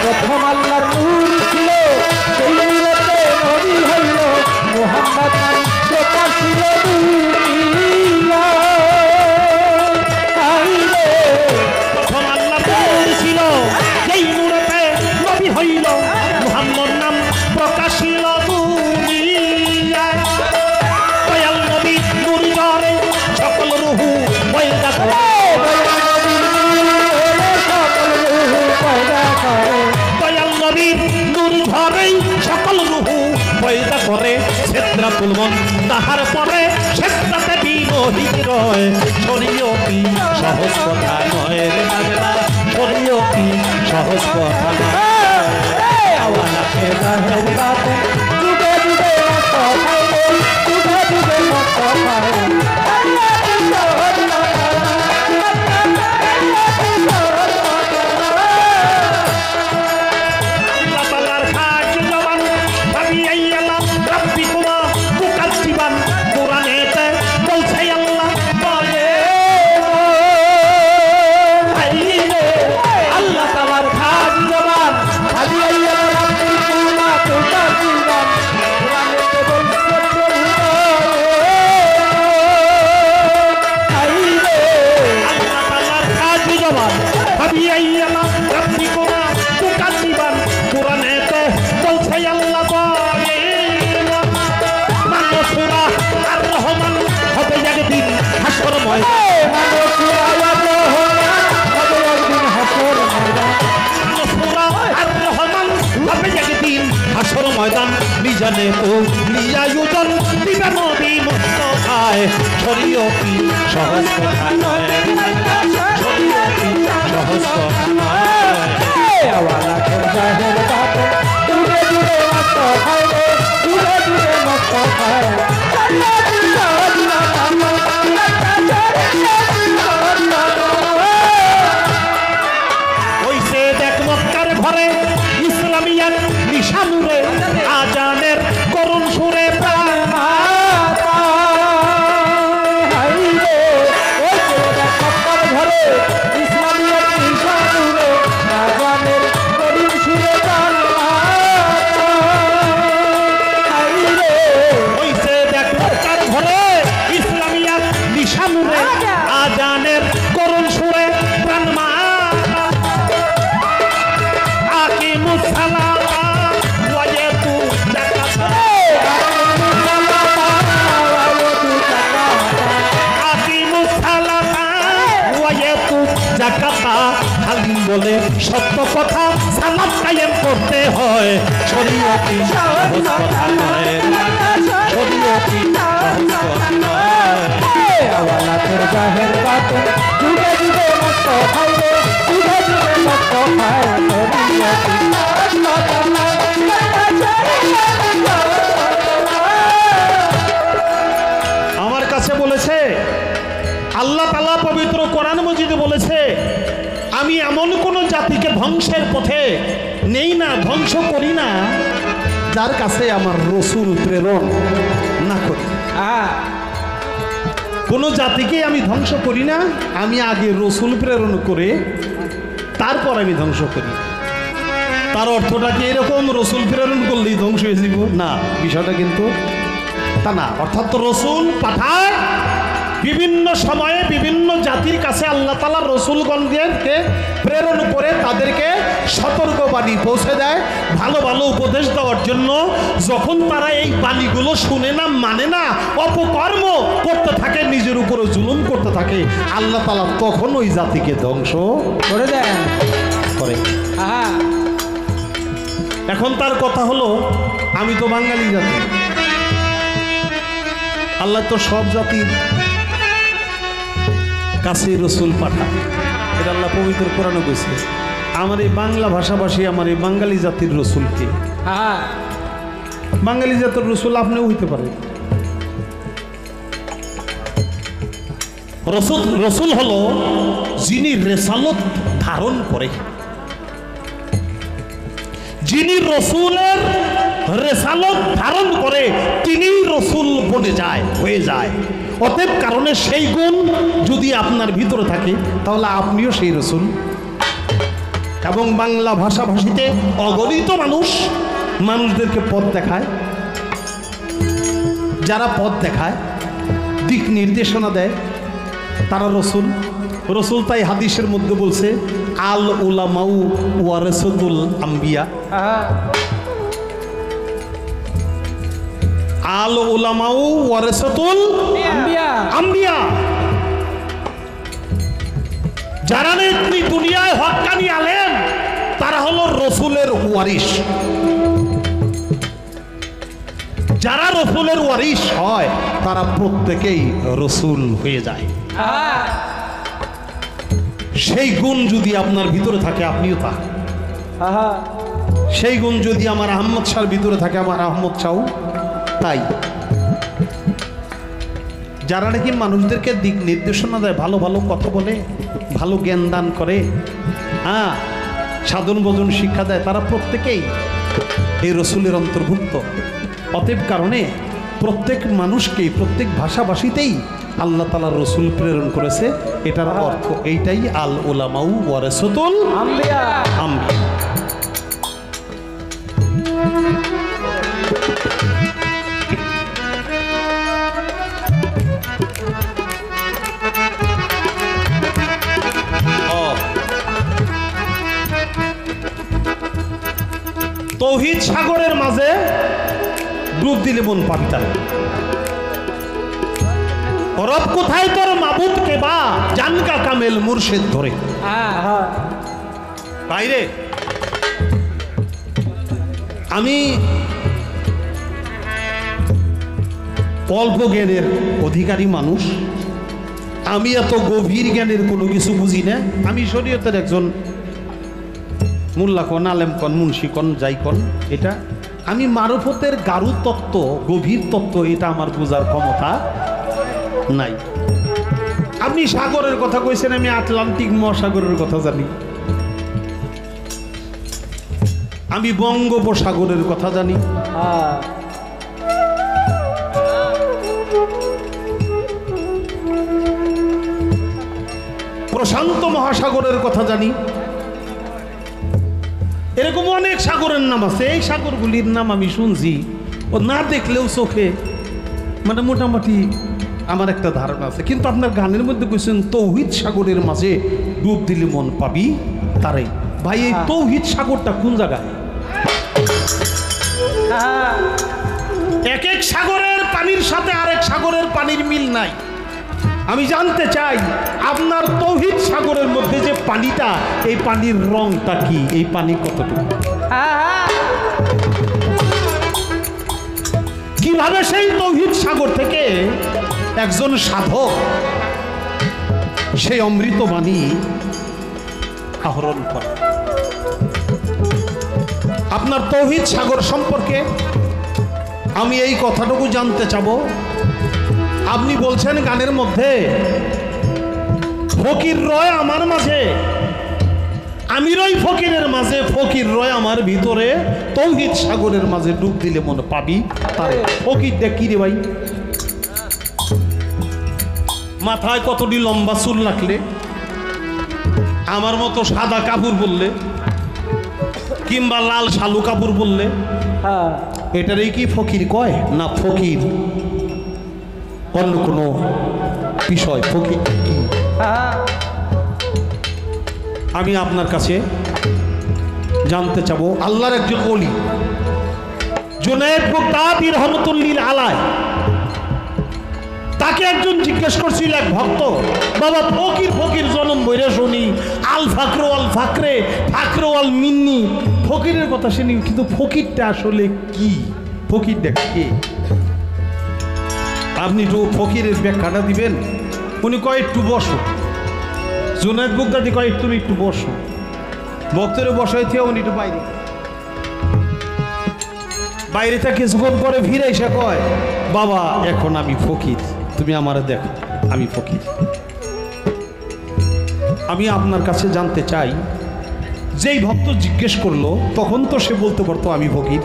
প্রথম আল্লাহর নূর ছিল, সেই নূরেতে নবী হইল মুহাম্মদ নাম প্রকাশ হইল দুনিয়া। প্রথম আল্লাহর নূর ছিল, সেই নূরেতে নবী হইল মুহাম্মদ নাম প্রকাশ হইল দুনিয়া। সকল রুহু পয়দা করে, দয়াল নবীর নূর ঝরেই সকল রুহু পয়দা করে। সিদরাতুল মুনতাহার পরে সিদরাতে বিন শহীদ রয় শরীয়তি সহজ কথা নয় রে বাংলা শরীয়তি সহজ কথা নয় আওয়ালাকে জাহের বাতে যুগে যুগে মত হয় যুগে যুগে মত হয় ময়দান নিজানে তো নিয়ায়োজন দিবে নবী মুস্তাফায় শরীয়তি সহজ কথা নয় শরীয়তি সহজ কথা নয় আওয়ালা কর জাহের বাতে দূরে দূরে মত হয় দূরে দূরে মত হয় শরীয়তি সহজ কথা নয় ওইসে দেখ মক্কার ঘরে ইসলামিয়াত নিশানুরে আজানের করুণ সুরে ঘরে ইসলামিয়াত নিশানুরে আজানের করুণ সুরে ওইসে দেখ মক্কার ঘরে ইসলামিয়াত নিশানুরে আজানের করুণ সুরে প্রাণ মা আকিমুস সালাম বলে সত্য কথা সালাত কায়েম করতে হয় শরীয়তি সহজ কথা নয় শরীয়তি সহজ কথা নয় আওয়ালা তোর জাহের বাতে যুগে যুগে মত হয় যুগে যুগে মত হয় শরীয়তি আমার কাছে বলেছে আল্লাহ তাআলা পবিত্র কোরআন মজিদে বলেছে আমি এমন কোন জাতিকে ধ্বংসের পথে নেই না ধ্বংস করি না যার কাছে আমার রসুল প্রেরণ না করি কোন জাতিকে আমি ধ্বংস করি না আমি আগে রসুল প্রেরণ করে তারপর আমি ধ্বংস করি তার অর্থটা কি এরকম রসুল প্রেরণ করলেই ধ্বংস হয়ে যাব না বিষয়টা কিন্তু তা না অর্থাৎ রসুল পাঠায় বিভিন্ন সময়ে বিভিন্ন জাতির কাছে আল্লাহ তাআলা রসুলগণকে প্রেরণ করে তাদেরকে সতর্কবাণী পৌঁছে দেয় ভালো ভালো উপদেশ দেওয়ার জন্য যখন তারা এই বাণীগুলো শুনে না মানে না অপকর্ম করতে থাকে নিজের উপরে জুলুম করতে থাকে আল্লাহ তাআলা তখন ওই জাতিকে ধ্বংস করে দেন করে এখন তার কথা হলো আমি তো বাঙালি জাতি আল্লাহ তো সব জাতির কাছে রসুল পাঠায় এটা আল্লাহ পবিত্র কোরআনে কইছে আমার এই বাংলা ভাষাভাষী আমার এই বাঙালি জাতির রসুলকে বাঙালি জাতির রসুল আপনিও হইতে পারেন রসুল হলো যিনি রেসালত ধারণ করে যিনি রসুলের রেসালত ধারণ করে তিনি রসুল বনে যায় হয়ে যায় অতএব কারণে সেই গুণ যদি আপনার ভিতরে থাকে তাহলে আপনিও সেই রসুল এবং বাংলা ভাষাভাষীতে অগণিত মানুষদেরকে পথ দেখায় যারা পথ দেখায় দিক নির্দেশনা দেয় তারা রসুল রসুল তাই হাদিসের মধ্যে বলছে আল উলামাউ ওয়ারাসাতুল আম্বিয়া আল উলামাউ ওয়ারাসাতুল আম্বিয়া যারা দুনিয়ায় হক্কানি আলেম তারা হলো রসুলের ওয়ারিস যারা রসুলের ওয়ারিস হয় তারা প্রত্যেকেই রসুল হয়ে যায়। সেই গুণ যদি আপনার ভিতরে থাকে আপনিও তা, সেই গুণ যদি আমার আহমদ শাহর ভিতরে থাকে আমার আহমদ শাহ তাই। যারা নাকি মানুষদেরকে দিক নির্দেশনা দেয়, ভালো ভালো কথা বলে, ভালো জ্ঞান দান করে, হ্যাঁ, সাধন ভজন শিক্ষা দেয়, তারা প্রত্যেকেই এই রসুলের অন্তর্ভুক্ত। অতএব কারণে প্রত্যেক মানুষকেই, প্রত্যেক ভাষাভাষীতেই আল্লাহ তাআলা রসুল প্রেরণ করেছে। এটার অর্থ এইটাই, আল উলামাউ ওয়ারাসাতুল আম্বিয়া। তৌহিদ সাগরের মাঝে ডুব দিলে মন পাবি তার। রব কোথায় তোর মাবুদ কে বা জানকা কামেল মুর্শিদ ধরে। বাইরে আমি অল্প জ্ঞানের অধিকারী মানুষ, আমি এত গভীর জ্ঞানের কোনো কিছু বুঝি না। আমি শরীয়তের একজন মোল্লা কন, আলেম কন, মুন্সি কন, যাই কন, এটা আমি মারফতের গাঢ় তত্ত্ব, গভীর তত্ত্ব, এটা আমার বোঝার ক্ষমতা নাই। আপনি সাগরের কথা কইছেন, আমি আটলান্টিক মহাসাগরের কথা জানি, আমি বঙ্গোপসাগরের কথা জানি, প্রশান্ত মহাসাগরের কথা জানি। এরকম অনেক সাগরের নাম আছে। এই সাগরগুলির নাম আমি শুনছি, ও না দেখলেও চোখে মানে মোটামুটি আমার একটা ধারণা আছে। কিন্তু আপনার গানের মধ্যে কইছেন তৌহিদ সাগরের মাঝে ডুব দিলে মন পাবি তারে। ভাই এই তৌহিদ সাগরটা কোন জায়গায়? এক এক সাগরের পানির সাথে আরেক সাগরের পানির মিল নাই। আমি জানতে চাই আপনার তৌহিদ সাগরের মধ্যে যে পানিটা, এই পানির রংটা কি, এই পানি কতটুকু, কিভাবে সেই তৌহিদ সাগর থেকে একজন সাধক সেই অমৃত বাণী আহরণ করে। আপনার তৌহিদ সাগর সম্পর্কে আমি এই কথাটুকু জানতে চাবো। আপনি বলছেন গানের মধ্যে ফকির রয় আমার মাঝে, আমি রই ফকিরের মাঝে, ফকির রয় আমার ভিতরে, তৌহিদ সাগরের মাঝে ডুব দিলে মনে পাবি তারে। ফকির দেখি রে ভাই, মাথায় কতটি লম্বা চুল রাখলে, আমার মতো সাদা কাপড় বললে, কিংবা লাল শালু কাপড় বললে, এটারই কি ফকির কয়? না, ফকির অন্য কোনো বিষয়। ফকির আমি আপনার কাছে জানতে চাবো। আল্লাহর একজন ওলি জুনায়েদ বাগদাদী রহমাতুল্লাহ আলাইহি, তাকে একজন জিজ্ঞেস করছিল, এক ভক্ত, বাবা ফকির ফকির জনম বইরে শুনি, আল ফাকরো আল ফাকরে, ফাকরো আল মিন্নি, ফকিরের কথা শুনি, কিন্তু ফকিরটা আসলে কি? ফকিরটা কে? আপনি একটু ফকিরের ব্যাখ্যাটা দিবেন। উনি কয় একটু বসো। জুনায়েদ বাগদাদী কয় তুমি একটু বসো। ভক্তরে বসাই থেকে উনি একটু বাইরে থেকে কিছুক্ষণ পরে ফিরে এসে কয়, বাবা এখন আমি ফকির, তুমি আমারে দেখো, আমি ফকির। আমি আপনার কাছে জানতে চাই, যেই ভক্ত জিজ্ঞেস করলো তখন তো সে বলতে পারতো আমি ফকির,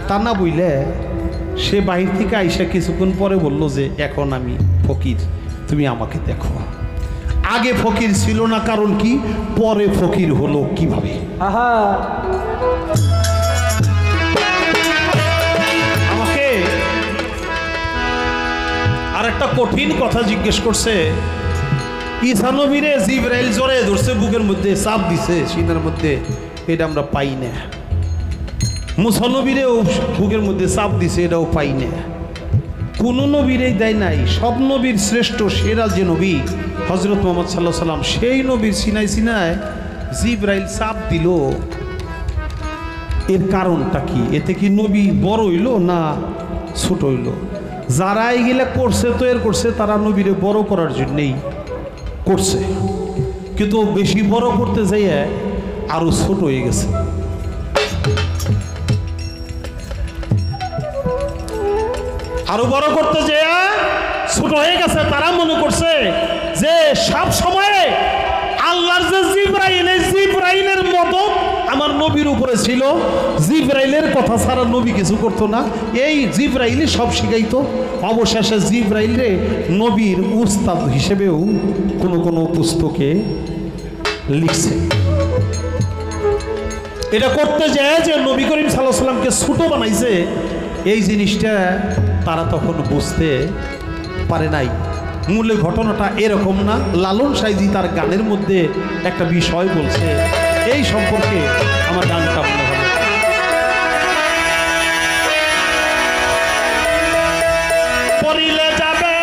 তা না বইলে সে বাহির থেকে আইসা কিছুক্ষণ পরে বলল যে এখন আমি ফকির, তুমি আমাকে দেখো। আগে ফকির ছিল না, কারণ কি? পরে ফকির হলো কিভাবে? আমাকে আর একটা কঠিন কথা জিজ্ঞেস করছে। ঈসা নবীরে জিবরাইল জোরে ধরছে, বুকের মধ্যে চাপ দিছে সিনার মধ্যে, এটা আমরা পাই না। মুসা নবীরেও বুকের মধ্যে চাপ দিছে, এটাও পাই না। কোন নবীরেই দেয় নাই। সব নবীর শ্রেষ্ঠ সেরা যে নবী হযরত মুহাম্মদ সাল্লাল্লাহু আলাইহি সাল্লাম, সেই নবীর সিনায় সিনায় জিবরাইল চাপ দিল। এর কারণটা কি? এতে কি নবী বড় হইল না ছোট হইল। যারা এইগুলা করছে তৈরি করছে তারা নবীরে বড় করার জন্যেই করছে, কিন্তু বেশি বড় করতে যাইয়ে আরো ছোট হয়ে গেছে। আরো বড় করতে যেয়ে ছোট হয়ে গেছে। তারা মনে করছে যে সব সময়ে আল্লাহর যে জিব্রাইলের মতো আমার নবীর উপরে ছিল, জিব্রাইলের কথা ছাড়া নবী কিছু করতো না, এই জিব্রাইলই সব শিখাইতো। অবশেষে জিব্রাইলে নবীর উস্তাদ হিসেবেও কোনো পুস্তকে লিখছে। এটা করতে যায় যে নবী করিম সাল্লাল্লাহু আলাইহি সাল্লামকে ছোট বানাইছে, এই জিনিসটা তারা তখন বুঝতে পারে নাই। মূলে ঘটনাটা এরকম না। লালন সাইজি তার গানের মধ্যে একটা বিষয় বলছে, এই সম্পর্কে আমার গানটা মনে হলো। পরিলে যাবে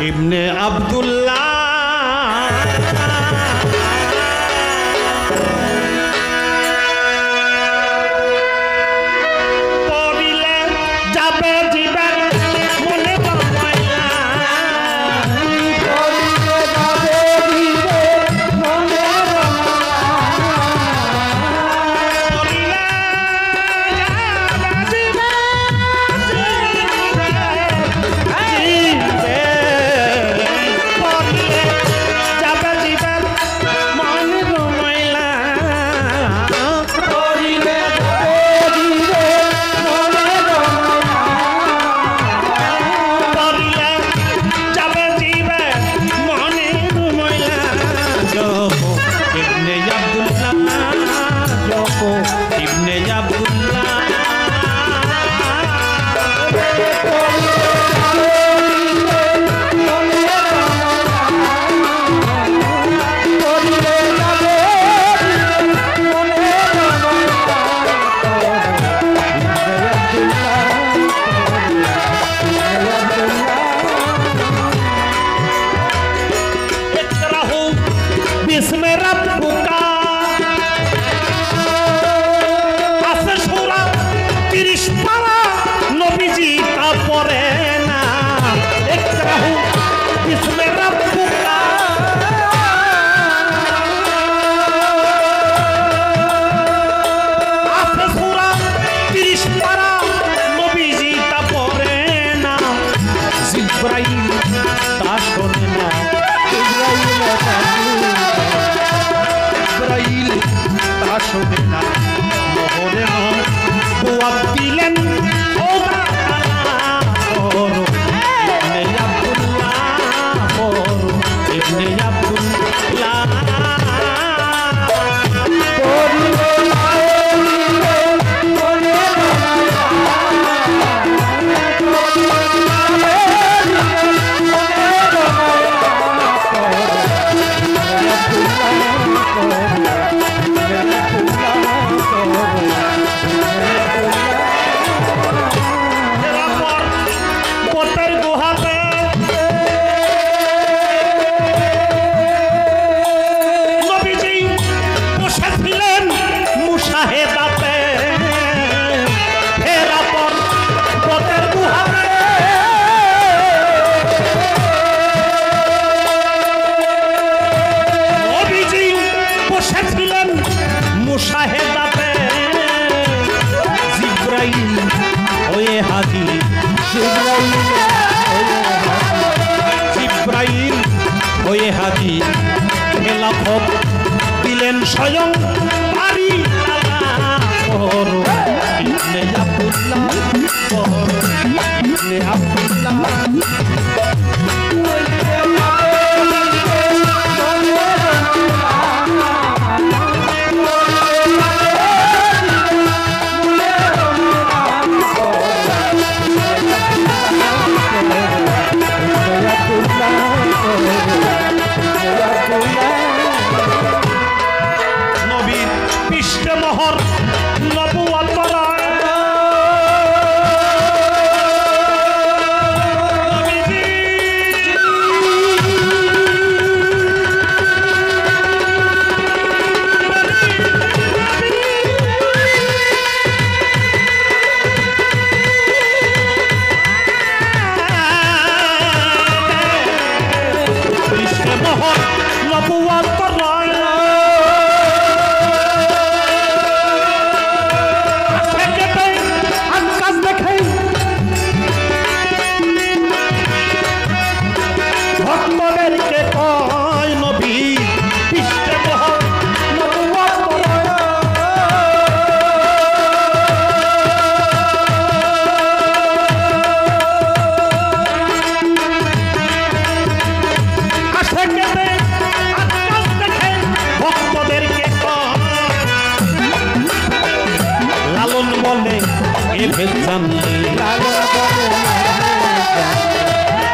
ইবনে আব্দুল্লাহ পড়িলে যাবে জীবন মনে বাবাইলা, পড়িলে যাবে জীবন মনে পড়িলে যাবে ইবনে আব্দুল্লাহ বিস্মে রব্বুকা আছে সূরা 30 পারা, নবীজি তা পড়ে না। ইকরাহু বিস্মে রব্বুকা আছে সূরা 30 পারা, নবীজি তা পড়ে না। জিবরাইল তা শোনে না, জিবরাইল তা শোনে না। মোহরে কুয়াত দিলেন ও ইবনে আব্দুল্লাহ, ইবনে আব্দুল্লাহ মুশাহেদাতে, জিবরাইল হয়ে হাজির, জিবরাইল হয়ে হাজির। খেলাফত দিলেন স্বয়ং পারি ইবনে আব্দুল্লাহ, ইবনে আব্দুল্লাহ নবীর পৃষ্ঠে মোহর নবুয়ত পরায়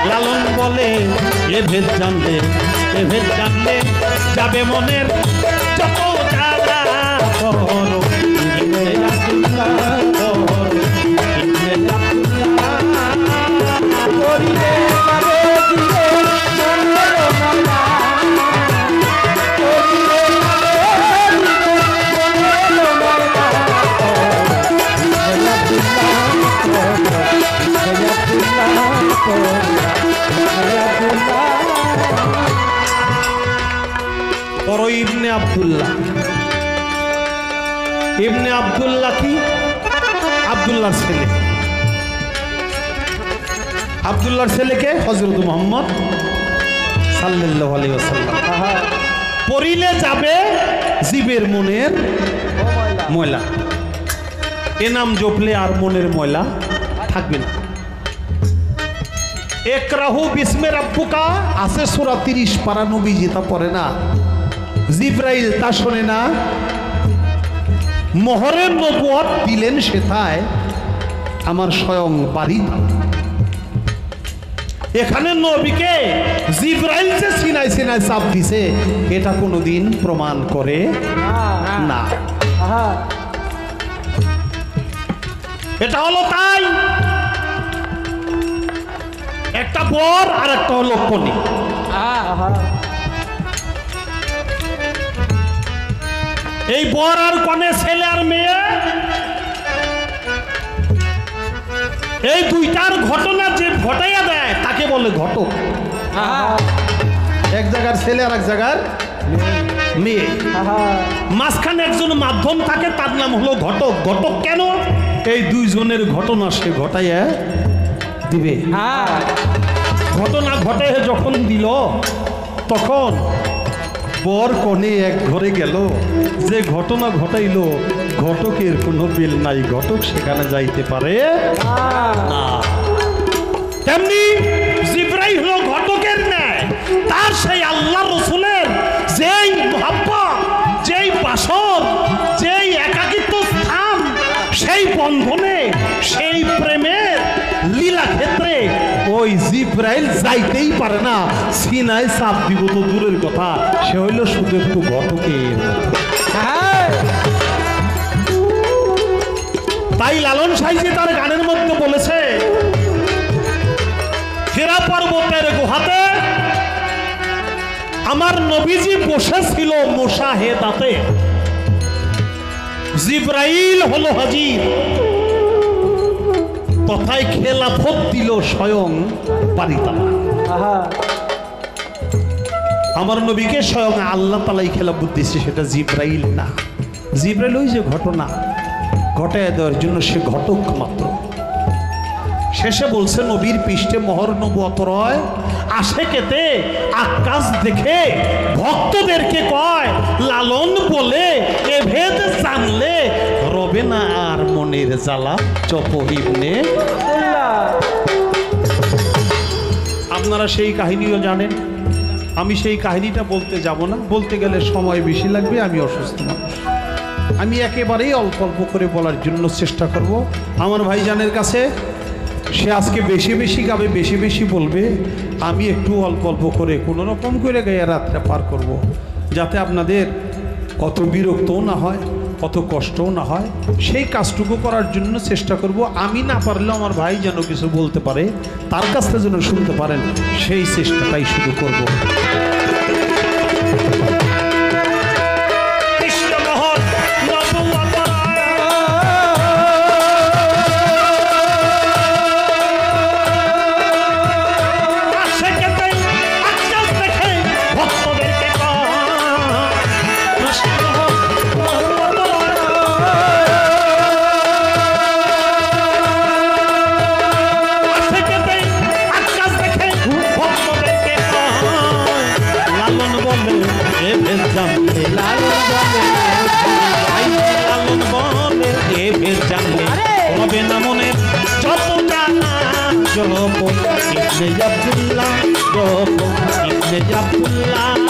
লালন বলে এ ভেদ জানলে যাবে মনের যত জ্বালা করো বড় ইবনে আব্দুল্লাহ কি আব্দুল্লাহর ছেলে, আব্দুল্লাহর ছেলেকে হযরত মুহাম্মদ সাল্লাল্লাহু আলাইহি ওয়াসাল্লাম পরিলে যাবে জীবের মনের ময়লা। এ নাম জপলে আর মনের ময়লা থাকবে না। একরাহু বিসমে রাব্বুকা আছে সূরা 30 পারা নবীজি তা পড়ে না, জিবরাইল তা শোনে না, মোহরের নবুয়ত দিলেন সেথায় আমার স্বয়ং বাড়ি। এখানে নবীকে জিবরাইল যে সিনায় সিনায় চাপ দিছে এটা কোনোদিন প্রমাণ করে না। এটা হলো তাই একটা বর আর একটা হলো কনে। এই বর আর কনে, ছেলে আর মেয়ে, এই দুইটার ঘটনা যে ঘটাইয়া দেয় তাকে বলে ঘটক। এক জায়গার ছেলে আর এক জায়গার মেয়ে, মাঝখানে একজন মাধ্যম থাকে তার নাম হলো ঘটক। ঘটক কেন? এই দুইজনের ঘটনা সে ঘটাইয়া দিবে। ঘটনা ঘটে যখন দিল তখন বর কনে এক ঘরে গেল, যে ঘটনা ঘটাইলো ঘটকের কোনো বিল নাই, ঘটক সেখানে যাইতে পারে না। তেমনি জিবরাইল হলো ঘটকের ন্যায়, তার সেই আল্লাহ রসুলের যেই মুহাব্বত, যেই বাসর, যেই একাকিত্ব স্থান, সেই বন্ধনে, সেই প্রেমের লীলা ক্ষেত্রে ওই জিবরাইল যাইতেই পারে না। সিনায় চাপ দিব তো দূরের কথা, সে হইল শুধু একটু ঘটকের। তাই লালন সাইজি তার গানের মধ্যে বলেছে, হেরা পর্বতের গুহাতে আমার নবীজি বসেছিল মুশাহেদাতে, জিবরাইল হলো হাজির, তথায় খেলাফত দিল স্বয়ং বারিতালা। আমার নবীকে স্বয়ং আল্লাহ তালাই খেলাফত দিচ্ছে, সেটা জিবরাইল না। জিবরাইল ওই যে ঘটনা ঘটায় দেওয়ার জন্য সে ঘটক মাত্র। শেষে বলছে নবীর পৃষ্ঠে মোহর নবুয়ত রয়, আশেকেতে আকাশ দেখে ভক্তদেরকে কয় লালন বলে এ ভেদ জানলে রবে না আর মনের জ্বালা। চপ ইবনে আপনারা সেই কাহিনীও জানেন, আমি সেই কাহিনীটা বলতে যাব না, বলতে গেলে সময় বেশি লাগবে, আমি অসুস্থ মানুষ। আমি একেবারেই অল্প অল্প করে বলার জন্য চেষ্টা করব। আমার ভাইজানের কাছে সে আজকে বেশি বেশি গাবে, বেশি বেশি বলবে, আমি একটু অল্প অল্প করে কোনো রকম করে গায়ে রাতটা পার করব, যাতে আপনাদের কত বিরক্তও না হয়, কত কষ্টও না হয়। সেই কাজটুকু করার জন্য চেষ্টা করব। আমি না পারলেও আমার ভাই যেন কিছু বলতে পারে, তার কাছ থেকে যেন শুনতে পারেন, সেই চেষ্টাটাই শুরু করব। হবে না মনে যত জানা জপ ইবনে আব্দুল্লাহ, জপ ইবনে আব্দুল্লাহ।